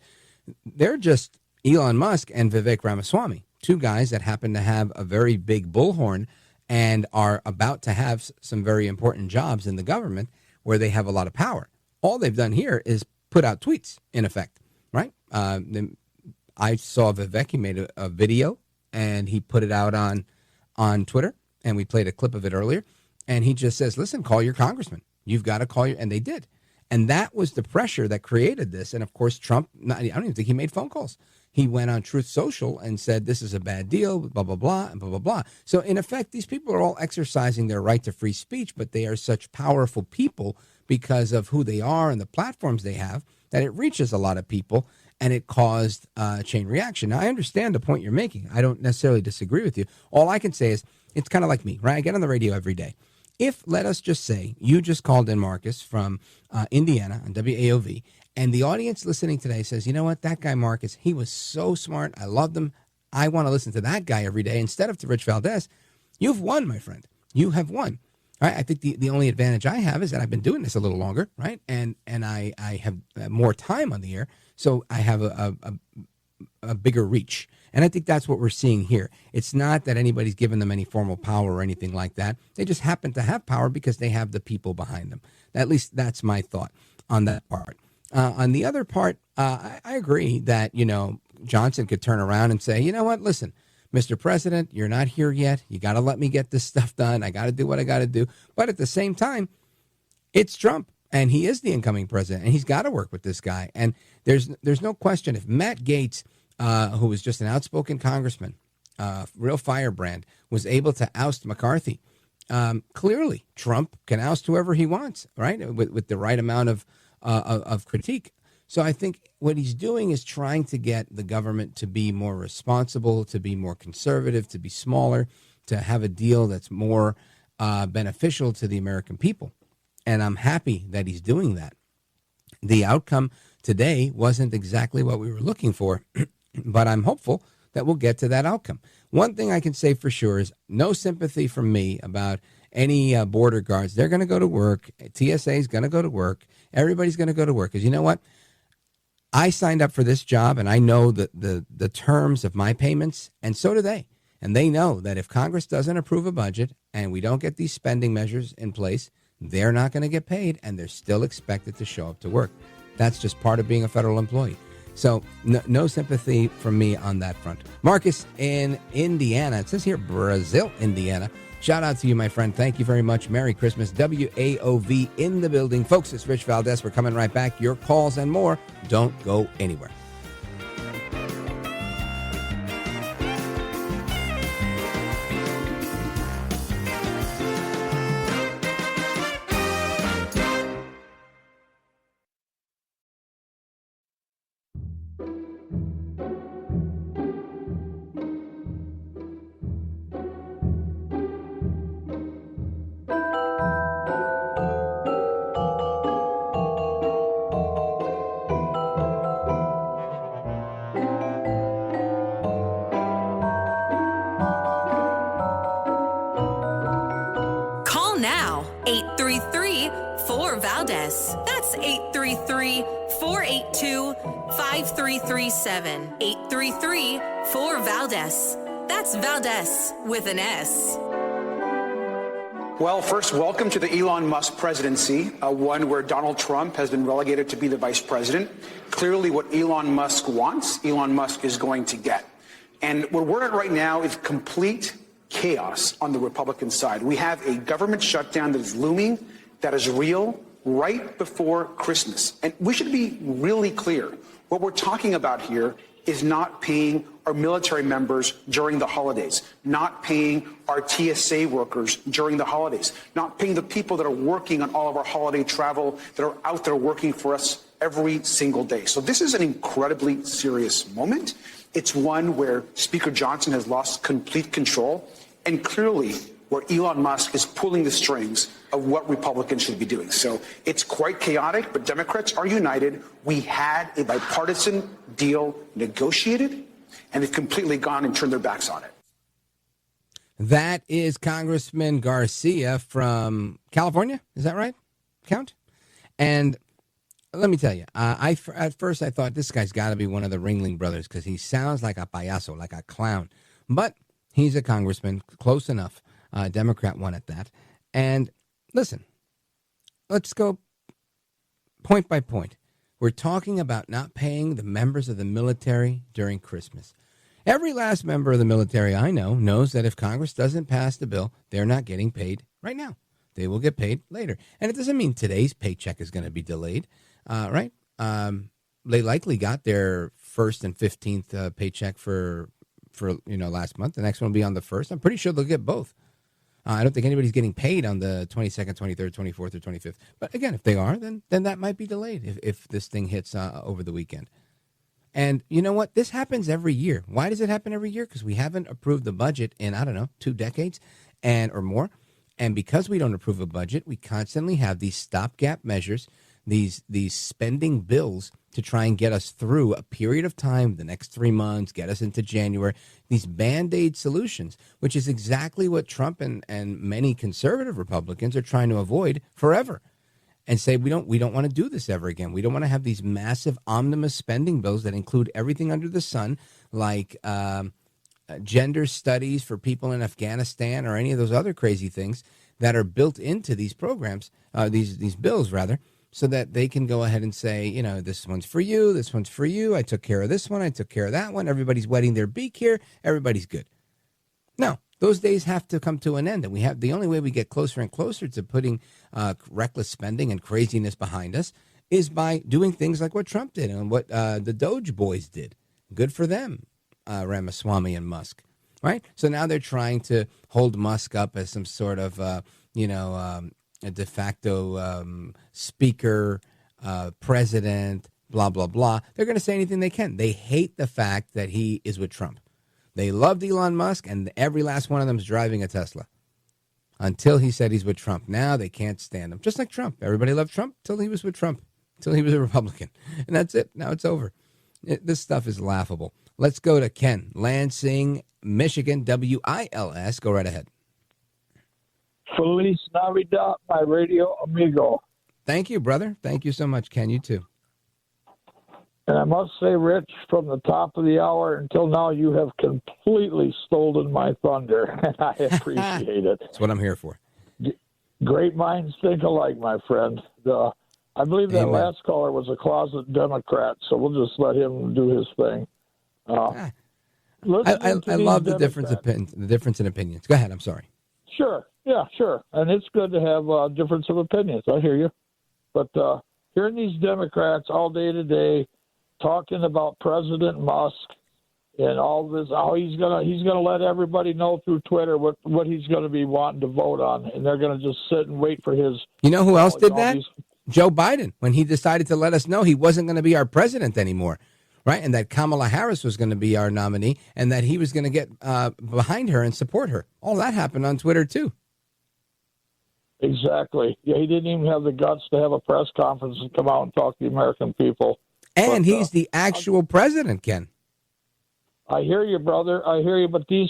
they're just Elon Musk and Vivek Ramaswamy, two guys that happen to have a very big bullhorn and are about to have some very important jobs in the government where they have a lot of power. All they've done here is put out tweets, in effect, right? I saw Vivek, he made a video and he put it out on Twitter, and we played a clip of it earlier. And he just says, listen, call your congressman. You've got to call your, and they did. And that was the pressure that created this. And of course, Trump, I don't even think he made phone calls. He went on Truth Social and said, this is a bad deal, blah, blah, blah, and blah, blah, blah. So in effect, these people are all exercising their right to free speech, but they are such powerful people because of who they are and the platforms they have that it reaches a lot of people, and it caused a chain reaction. Now, I understand the point you're making. I don't necessarily disagree with you. All I can say is it's kind of like me, right? I get on the radio every day. If, let us just say, you just called in Marcus from Indiana on WAOV, and the audience listening today says, you know what, that guy Marcus, he was so smart. I loved him. I want to listen to that guy every day instead of to Rich Valdez. You've won, my friend. You have won. All right? I think the only advantage I have is that I've been doing this a little longer, right? And I have more time on the air, so I have a bigger reach. And I think that's what we're seeing here. It's not that anybody's given them any formal power or anything like that. They just happen to have power because they have the people behind them. At least that's my thought on that part. On the other part, I agree that, Johnson could turn around and say, you know what, listen, Mr. President, you're not here yet. You got to let me get this stuff done. I got to do what I got to do. But at the same time, it's Trump, and he is the incoming president, and he's got to work with this guy. And there's no question if Matt Gaetz, who was just an outspoken congressman, real firebrand, was able to oust McCarthy. Clearly, Trump can oust whoever he wants, right, with the right amount of critique. So I think what he's doing is trying to get the government to be more responsible, to be more conservative, to be smaller, to have a deal that's more beneficial to the American people. And I'm happy that he's doing that. The outcome today wasn't exactly what we were looking for, but I'm hopeful that we'll get to that outcome. One thing I can say for sure is no sympathy from me about any border guards. They're going to go to work. TSA is going to go to work. Everybody's going to go to work. Because you know what? I signed up for this job, and I know the terms of my payments, and so do they. And they know that if Congress doesn't approve a budget and we don't get these spending measures in place, they're not going to get paid, and they're still expected to show up to work. That's just part of being a federal employee. So no sympathy from me on that front. Marcus in Indiana. It says here, Brazil, Indiana. Shout out to you, my friend. Thank you very much. Merry Christmas. WAOV in the building. Folks, it's Rich Valdez. We're coming right back. Your calls and more. Don't go anywhere. Call now, 833-4-VALDEZ. That's 833-482-5337. 833-4-VALDEZ. That's Valdez with an S. Well, first, welcome to the Elon Musk presidency, one where Donald Trump has been relegated to be the vice president. Clearly, what Elon Musk wants, Elon Musk is going to get. And what we're at right now is complete chaos on the Republican side. We have a government shutdown that is looming, that is real, right before Christmas. And we should be really clear. What we're talking about here is not paying our military members during the holidays, not paying our TSA workers during the holidays, not paying the people that are working on all of our holiday travel, that are out there working for us every single day. So this is an incredibly serious moment. It's one where Speaker Johnson has lost complete control, and clearly where Elon Musk is pulling the strings of what Republicans should be doing. So it's quite chaotic, but Democrats are united. We had a bipartisan deal negotiated, and they've completely gone and turned their backs on it. That is Congressman Garcia from California. Is that right, Count? And let me tell you, at first I thought this guy's got to be one of the Ringling Brothers because he sounds like a payaso, like a clown. But he's a congressman, close enough. Democrat won at that. And listen, let's go point by point. We're talking about not paying the members of the military during Christmas. Every last member of the military I know knows that if Congress doesn't pass the bill, they're not getting paid right now. They will get paid later. And it doesn't mean today's paycheck is going to be delayed, right? They likely got their first and 15th paycheck for last month. The next one will be on the 1st. I'm pretty sure they'll get both. I don't think anybody's getting paid on the 22nd, 23rd, 24th, or 25th. But again, if they are, then that might be delayed if this thing hits over the weekend. And you know what? This happens every year. Why does it happen every year? Because we haven't approved the budget in, 2 decades or more. And because we don't approve a budget, we constantly have these stopgap measures, these spending bills to try and get us through a period of time, the next 3 months, get us into January, these Band-Aid solutions, which is exactly what Trump and many conservative Republicans are trying to avoid forever. And say we don't want to do this ever again. We don't want to have these massive omnibus spending bills that include everything under the sun, like gender studies for people in Afghanistan or any of those other crazy things that are built into these programs, these bills rather, so that they can go ahead and say, this one's for you, this one's for you. I took care of this one, I took care of that one. Everybody's wetting their beak here. Everybody's good. No. Those days have to come to an end, and the only way we get closer and closer to putting reckless spending and craziness behind us is by doing things like what Trump did and what the Doge boys did. Good for them, Ramaswamy and Musk, right? So now they're trying to hold Musk up as some sort of, a de facto speaker, president, blah, blah, blah. They're going to say anything they can. They hate the fact that he is with Trump. They loved Elon Musk, and every last one of them is driving a Tesla until he said he's with Trump. Now they can't stand him. Just like Trump. Everybody loved Trump until he was with Trump, until he was a Republican. And that's it. Now it's over. This stuff is laughable. Let's go to Ken, Lansing, Michigan, WILS. Go right ahead. Feliz Navidad, my radio amigo. Thank you, brother. Thank you so much, Ken. You too. And I must say, Rich, from the top of the hour until now, you have completely stolen my thunder, and I appreciate it. That's what I'm here for. Great minds think alike, my friend. I believe that last caller was a closet Democrat, so we'll just let him do his thing. I love the difference in opinions. Go ahead. I'm sorry. Sure. Yeah, sure. And it's good to have a difference of opinions. I hear you. But hearing these Democrats all day today, talking about President Musk and all this, how he's gonna let everybody know through Twitter what he's gonna be wanting to vote on, and they're gonna just sit and wait for his. You know who else did that? Joe Biden, when he decided to let us know he wasn't going to be our president anymore, right? And that Kamala Harris was going to be our nominee, and that he was going to get behind her and support her. All that happened on Twitter too. Exactly. Yeah, he didn't even have the guts to have a press conference and come out and talk to the American people. And he's the actual president, Ken. I hear you, brother. I hear you. But you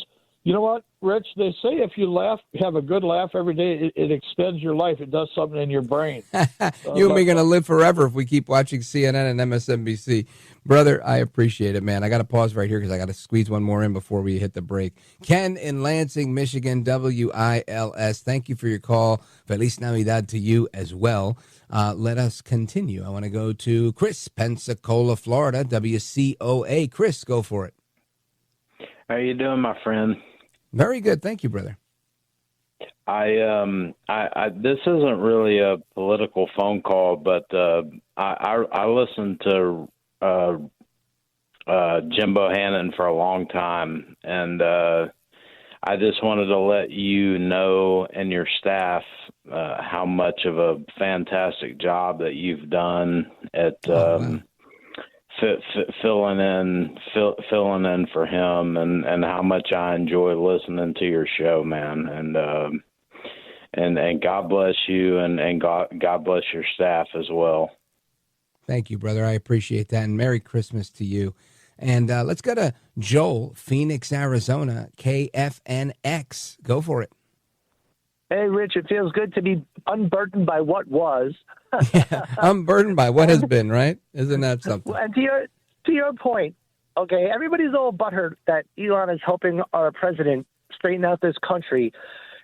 know what, Rich? They say if you have a good laugh every day, it extends your life. It does something in your brain. You and me are going to live forever if we keep watching CNN and MSNBC. Brother, I appreciate it, man. I got to pause right here because I got to squeeze one more in before we hit the break. Ken in Lansing, Michigan, WILS. Thank you for your call. Feliz Navidad to you as well. Let us continue. I want to go to Chris, Pensacola, Florida, WCOA. Chris, go for it. How you doing, my friend? Very good. Thank you, brother. I this isn't really a political phone call, but I listened to Jim Bohannon for a long time, and I just wanted to let you know and your staff how much of a fantastic job that you've done at filling in for him, and how much I enjoy listening to your show, man. And God bless you, and God bless your staff as well. Thank you, brother. I appreciate that. And Merry Christmas to you. And let's go to Joel, Phoenix, Arizona, KFNX. Go for it. Hey, Rich, it feels good to be unburdened by what was. Yeah, unburdened by what has been, right? Isn't that something? And to your point, okay, everybody's all butthurt that Elon is helping our president straighten out this country,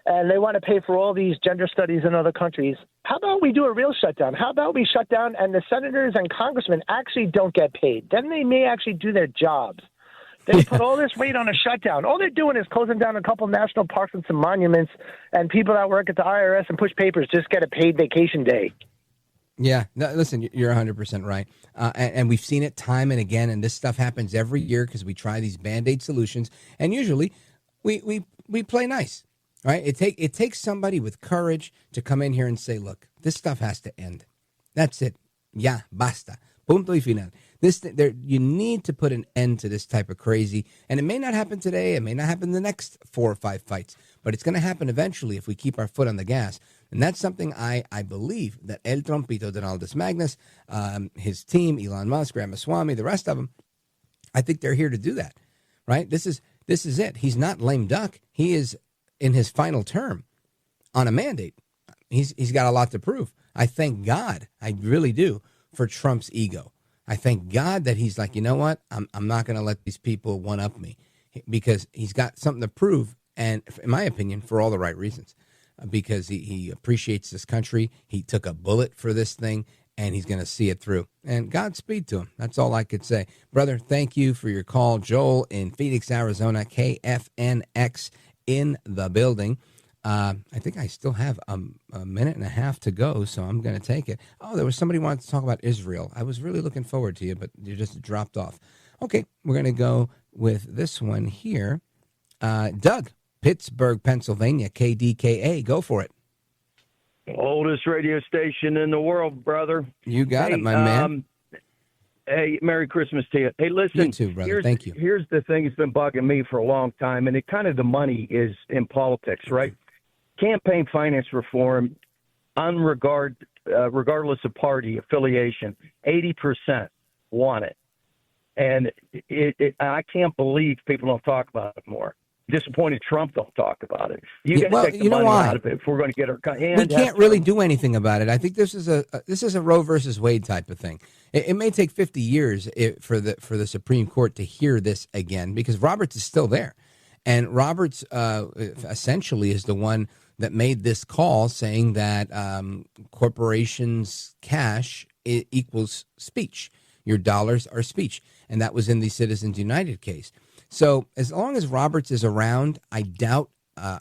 and they want to pay for all these gender studies in other countries. How about we do a real shutdown? How about we shut down and the senators and congressmen actually don't get paid? Then they may actually do their jobs. They put all this weight on a shutdown. All they're doing is closing down a couple national parks and some monuments, and people that work at the IRS and push papers just get a paid vacation day. Yeah, no, listen, you're 100% right. And we've seen it time and again, and this stuff happens every year because we try these Band-Aid solutions, and usually we play nice, right? It takes somebody with courage to come in here and say, look, this stuff has to end. That's it. Ya, basta. Punto y final. You need to put an end to this type of crazy, and it may not happen today. It may not happen in the next 4 or 5 fights, but it's going to happen eventually if we keep our foot on the gas. And that's something I believe that El Trompito, Donaldus Magnus, his team, Elon Musk, Ramaswamy, the rest of them, I think they're here to do that, right? This is it. He's not lame duck. He is in his final term on a mandate. He's got a lot to prove. I thank God, I really do, for Trump's ego. I thank God that he's like, you know what? I'm not going to let these people one-up me, because he's got something to prove, and in my opinion, for all the right reasons, because he appreciates this country. He took a bullet for this thing, and he's going to see it through. And Godspeed to him. That's all I could say. Brother, thank you for your call. Joel in Phoenix, Arizona, KFNX in the building. I think I still have a minute and a half to go, so I'm going to take it. Oh, there was somebody who wanted to talk about Israel. I was really looking forward to you, but you just dropped off. Okay, we're going to go with this one here. Doug, Pittsburgh, Pennsylvania, KDKA. Go for it. Oldest radio station in the world, brother. You got it, my man. Hey, Merry Christmas to you. Hey, listen. You too, brother. Thank you. Here's the thing that's been bugging me for a long time, and the money is in politics, right? Campaign finance reform, regardless of party affiliation, 80% want it. And I can't believe people don't talk about it more. Disappointed Trump don't talk about it. You got to take the money out of it if we're going to get our. We can't really do anything about it. I think this is a Roe versus Wade type of thing. It may take 50 years for the Supreme Court to hear this again, because Roberts is still there, and Roberts essentially is the one that made this call, saying that corporations' cash equals speech. Your dollars are speech, and that was in the Citizens United case. So as long as Roberts is around, I doubt,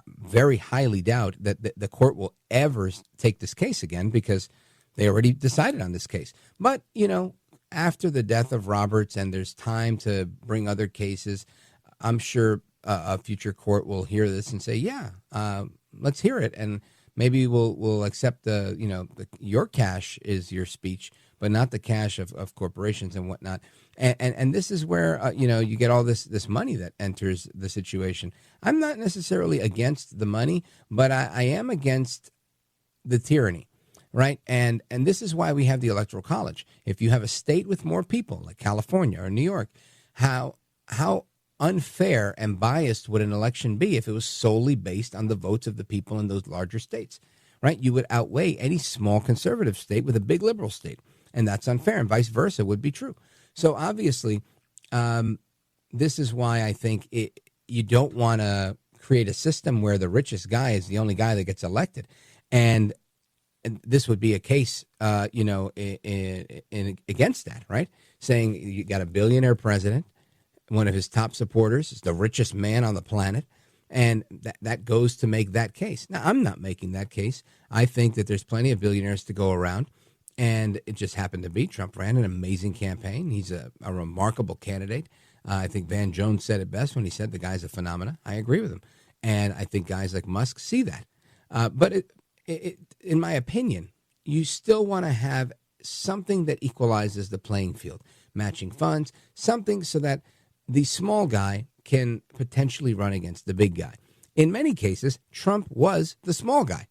very highly doubt, that the court will ever take this case again, because they already decided on this case. But, after the death of Roberts and there's time to bring other cases, I'm sure a future court will hear this and say, yeah, let's hear it. And maybe we'll accept your cash is your speech, but not the cash of corporations and whatnot. And this is where, you get all this money that enters the situation. I'm not necessarily against the money, but I am against the tyranny, right? And this is why we have the Electoral College. If you have a state with more people, like California or New York, how unfair and biased would an election be if it was solely based on the votes of the people in those larger states, right? You would outweigh any small conservative state with a big liberal state, and that's unfair, and vice versa would be true. So obviously, this is why I think you don't want to create a system where the richest guy is the only guy that gets elected, and this would be a case, in against that, right? Saying you got a billionaire president, one of his top supporters is the richest man on the planet, and that goes to make that case. Now, I'm not making that case. I think that there's plenty of billionaires to go around, and it just happened to be Trump ran an amazing campaign. He's a remarkable candidate. I think Van Jones said it best when he said the guy's a phenomenon. I agree with him, and I think guys like Musk see that. But in my opinion, you still want to have something that equalizes the playing field, matching funds, something so that the small guy can potentially run against the big guy. In many cases, Trump was the small guy.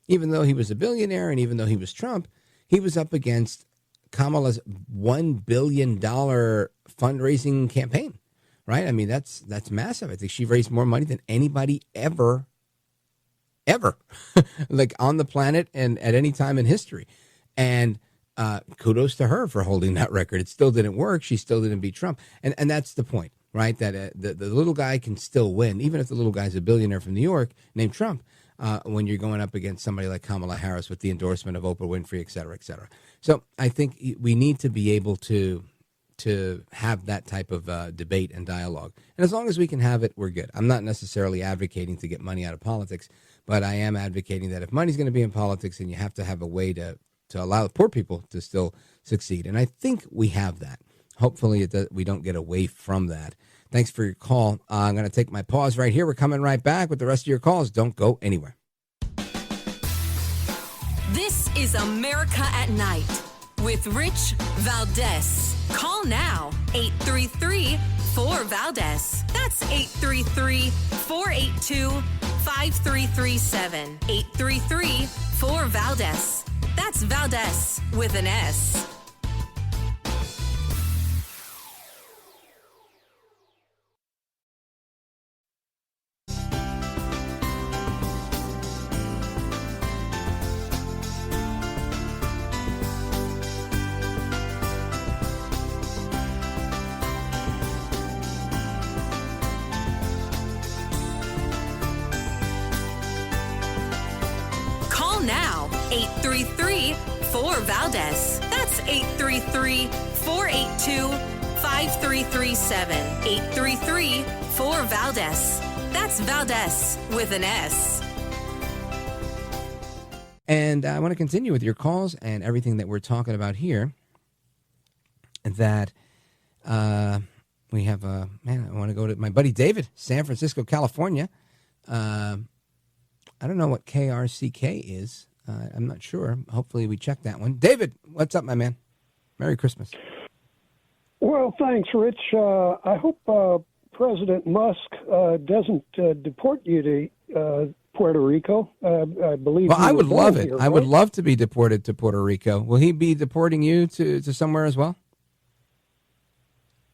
Even though he was a billionaire and even though he was Trump, he was up against Kamala's $1 billion fundraising campaign, right? I mean, that's massive. I think she raised more money than anybody ever, like on the planet and at any time in history. And kudos to her for holding that record. It still didn't work. She still didn't beat Trump. And that's the point, right? That the little guy can still win, even if the little guy's a billionaire from New York named Trump, when you're going up against somebody like Kamala Harris with the endorsement of Oprah Winfrey, et cetera, et cetera. So I think we need to be able to to have that type of debate and dialogue. And as long as we can have it, we're good. I'm not necessarily advocating to get money out of politics, but I am advocating that if money's going to be in politics, then you have to have a way to allow the poor people to still succeed. And I think we have that. Hopefully we don't get away from that. Thanks for your call. I'm going to take my pause right here. We're coming right back with the rest of your calls. Don't go anywhere. This is America at Night with Rich Valdez. Call now, 833-4VALDEZ. That's 833-482-5337. 833-4VALDEZ. That's Valdez with an S. Now, 833-4VALDEZ. That's 833-482-5337. 833-4VALDEZ. That's Valdez with an S. And I want to continue with your calls and everything that we're talking about here. That we have, I want to go to my buddy David, San Francisco, California. I don't know what KRCK is. I'm not sure. Hopefully we check that one. David, what's up, my man? Merry Christmas. Well, thanks, Rich. I hope President Musk doesn't deport you to Puerto Rico. I believe. Well, I would love it. Here, I would love to be deported to Puerto Rico. Will he be deporting you to somewhere as well?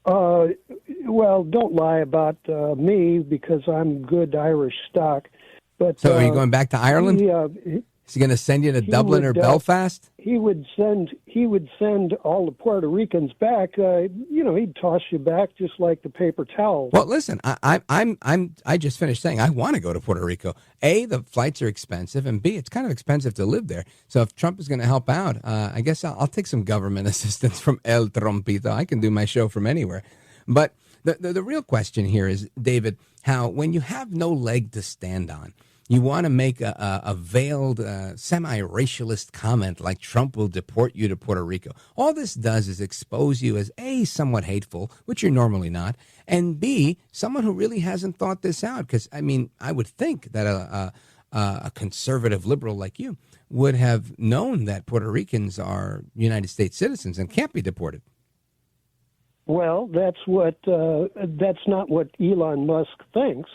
Well, don't lie about me because I'm good Irish stock. But so, are you going back to Ireland? Is he going to send you to Dublin or Belfast? He would send all the Puerto Ricans back. He'd toss you back just like the paper towel. Well, listen, I just finished saying I want to go to Puerto Rico. A, the flights are expensive, and B, it's kind of expensive to live there. So if Trump is going to help out, I guess I'll take some government assistance from El Trompito. I can do my show from anywhere. But the real question here is, David, how when you have no leg to stand on, you want to make a veiled, semi-racialist comment like Trump will deport you to Puerto Rico. All this does is expose you as A, somewhat hateful, which you're normally not, and B, someone who really hasn't thought this out. Because, I mean, I would think that a conservative liberal like you would have known that Puerto Ricans are United States citizens and can't be deported. Well, that's not what Elon Musk thinks.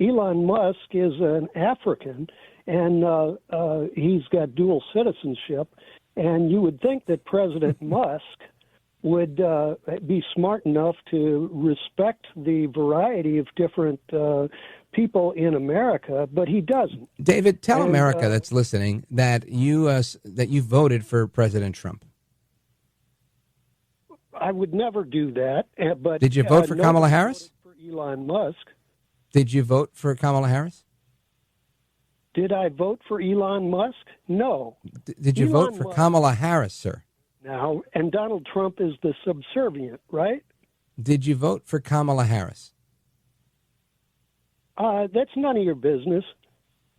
Elon Musk is an African, and he's got dual citizenship. And you would think that President Musk would be smart enough to respect the variety of different people in America, but he doesn't. David, tell America that's listening that you voted for President Trump. I would never do that. But did you vote for Kamala Harris? For Elon Musk. Did you vote for Kamala Harris? Did I vote for Elon Musk? No. Did you vote for Kamala Harris, sir? Now, and Donald Trump is the subservient, right? Did you vote for Kamala Harris? That's none of your business.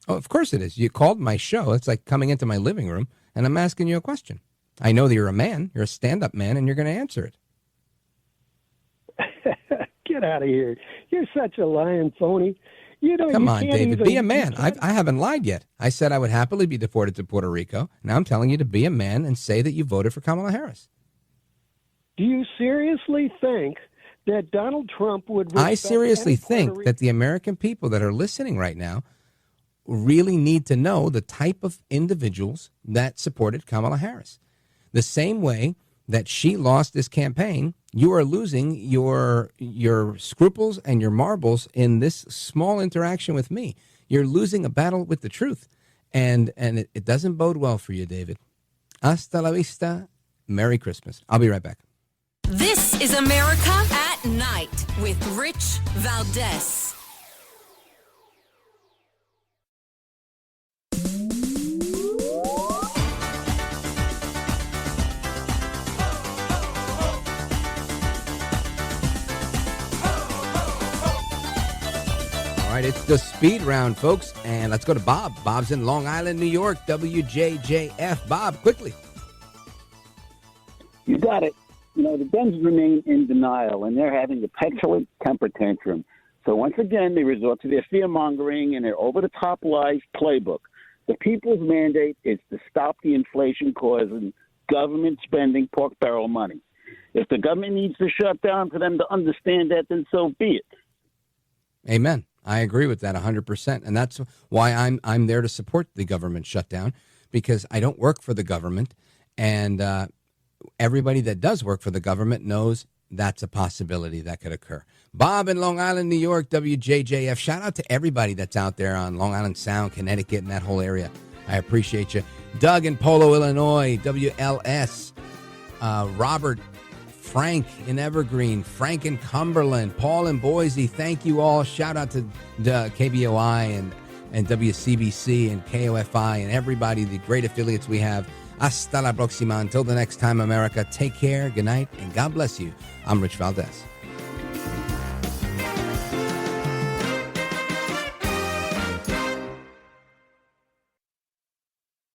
Oh, of course it is. You called my show. It's like coming into my living room, and I'm asking you a question. I know that you're a man. You're a stand-up man, and you're going to answer it. Get out of here. You're such a lying phony. Come on, David. Be a man. I haven't lied yet. I said I would happily be deported to Puerto Rico. Now I'm telling you to be a man and say that you voted for Kamala Harris. Do you seriously think that Donald Trump would... I seriously think that the American people that are listening right now really need to know the type of individuals that supported Kamala Harris. The same way that she lost this campaign, you are losing your scruples and your marbles in this small interaction with me. You're losing a battle with the truth, and it doesn't bode well for you, David. Hasta la vista. Merry Christmas. I'll be right back. This is America at Night with Rich Valdez. it's the speed round, folks. And let's go to Bob. Bob's in Long Island, New York, WJJF. Bob, quickly. You got it. You know, the Dems remain in denial, and they're having a petulant temper tantrum. So once again, they resort to their fear-mongering and their over-the-top lies playbook. The people's mandate is to stop the inflation causing government spending pork barrel money. If the government needs to shut down for them to understand that, then so be it. Amen. I agree with that 100%. And that's why I'm there to support the government shutdown, because I don't work for the government. And everybody that does work for the government knows that's a possibility that could occur. Bob in Long Island, New York, WJJF. Shout out to everybody that's out there on Long Island Sound, Connecticut, and that whole area. I appreciate you. Doug in Polo, Illinois, WLS. Robert, Frank in Evergreen, Frank in Cumberland, Paul in Boise. Thank you all. Shout out to KBOI and WCBC and KOFI and everybody, the great affiliates we have. Hasta la próxima. Until the next time, America, take care, good night, and God bless you. I'm Rich Valdez.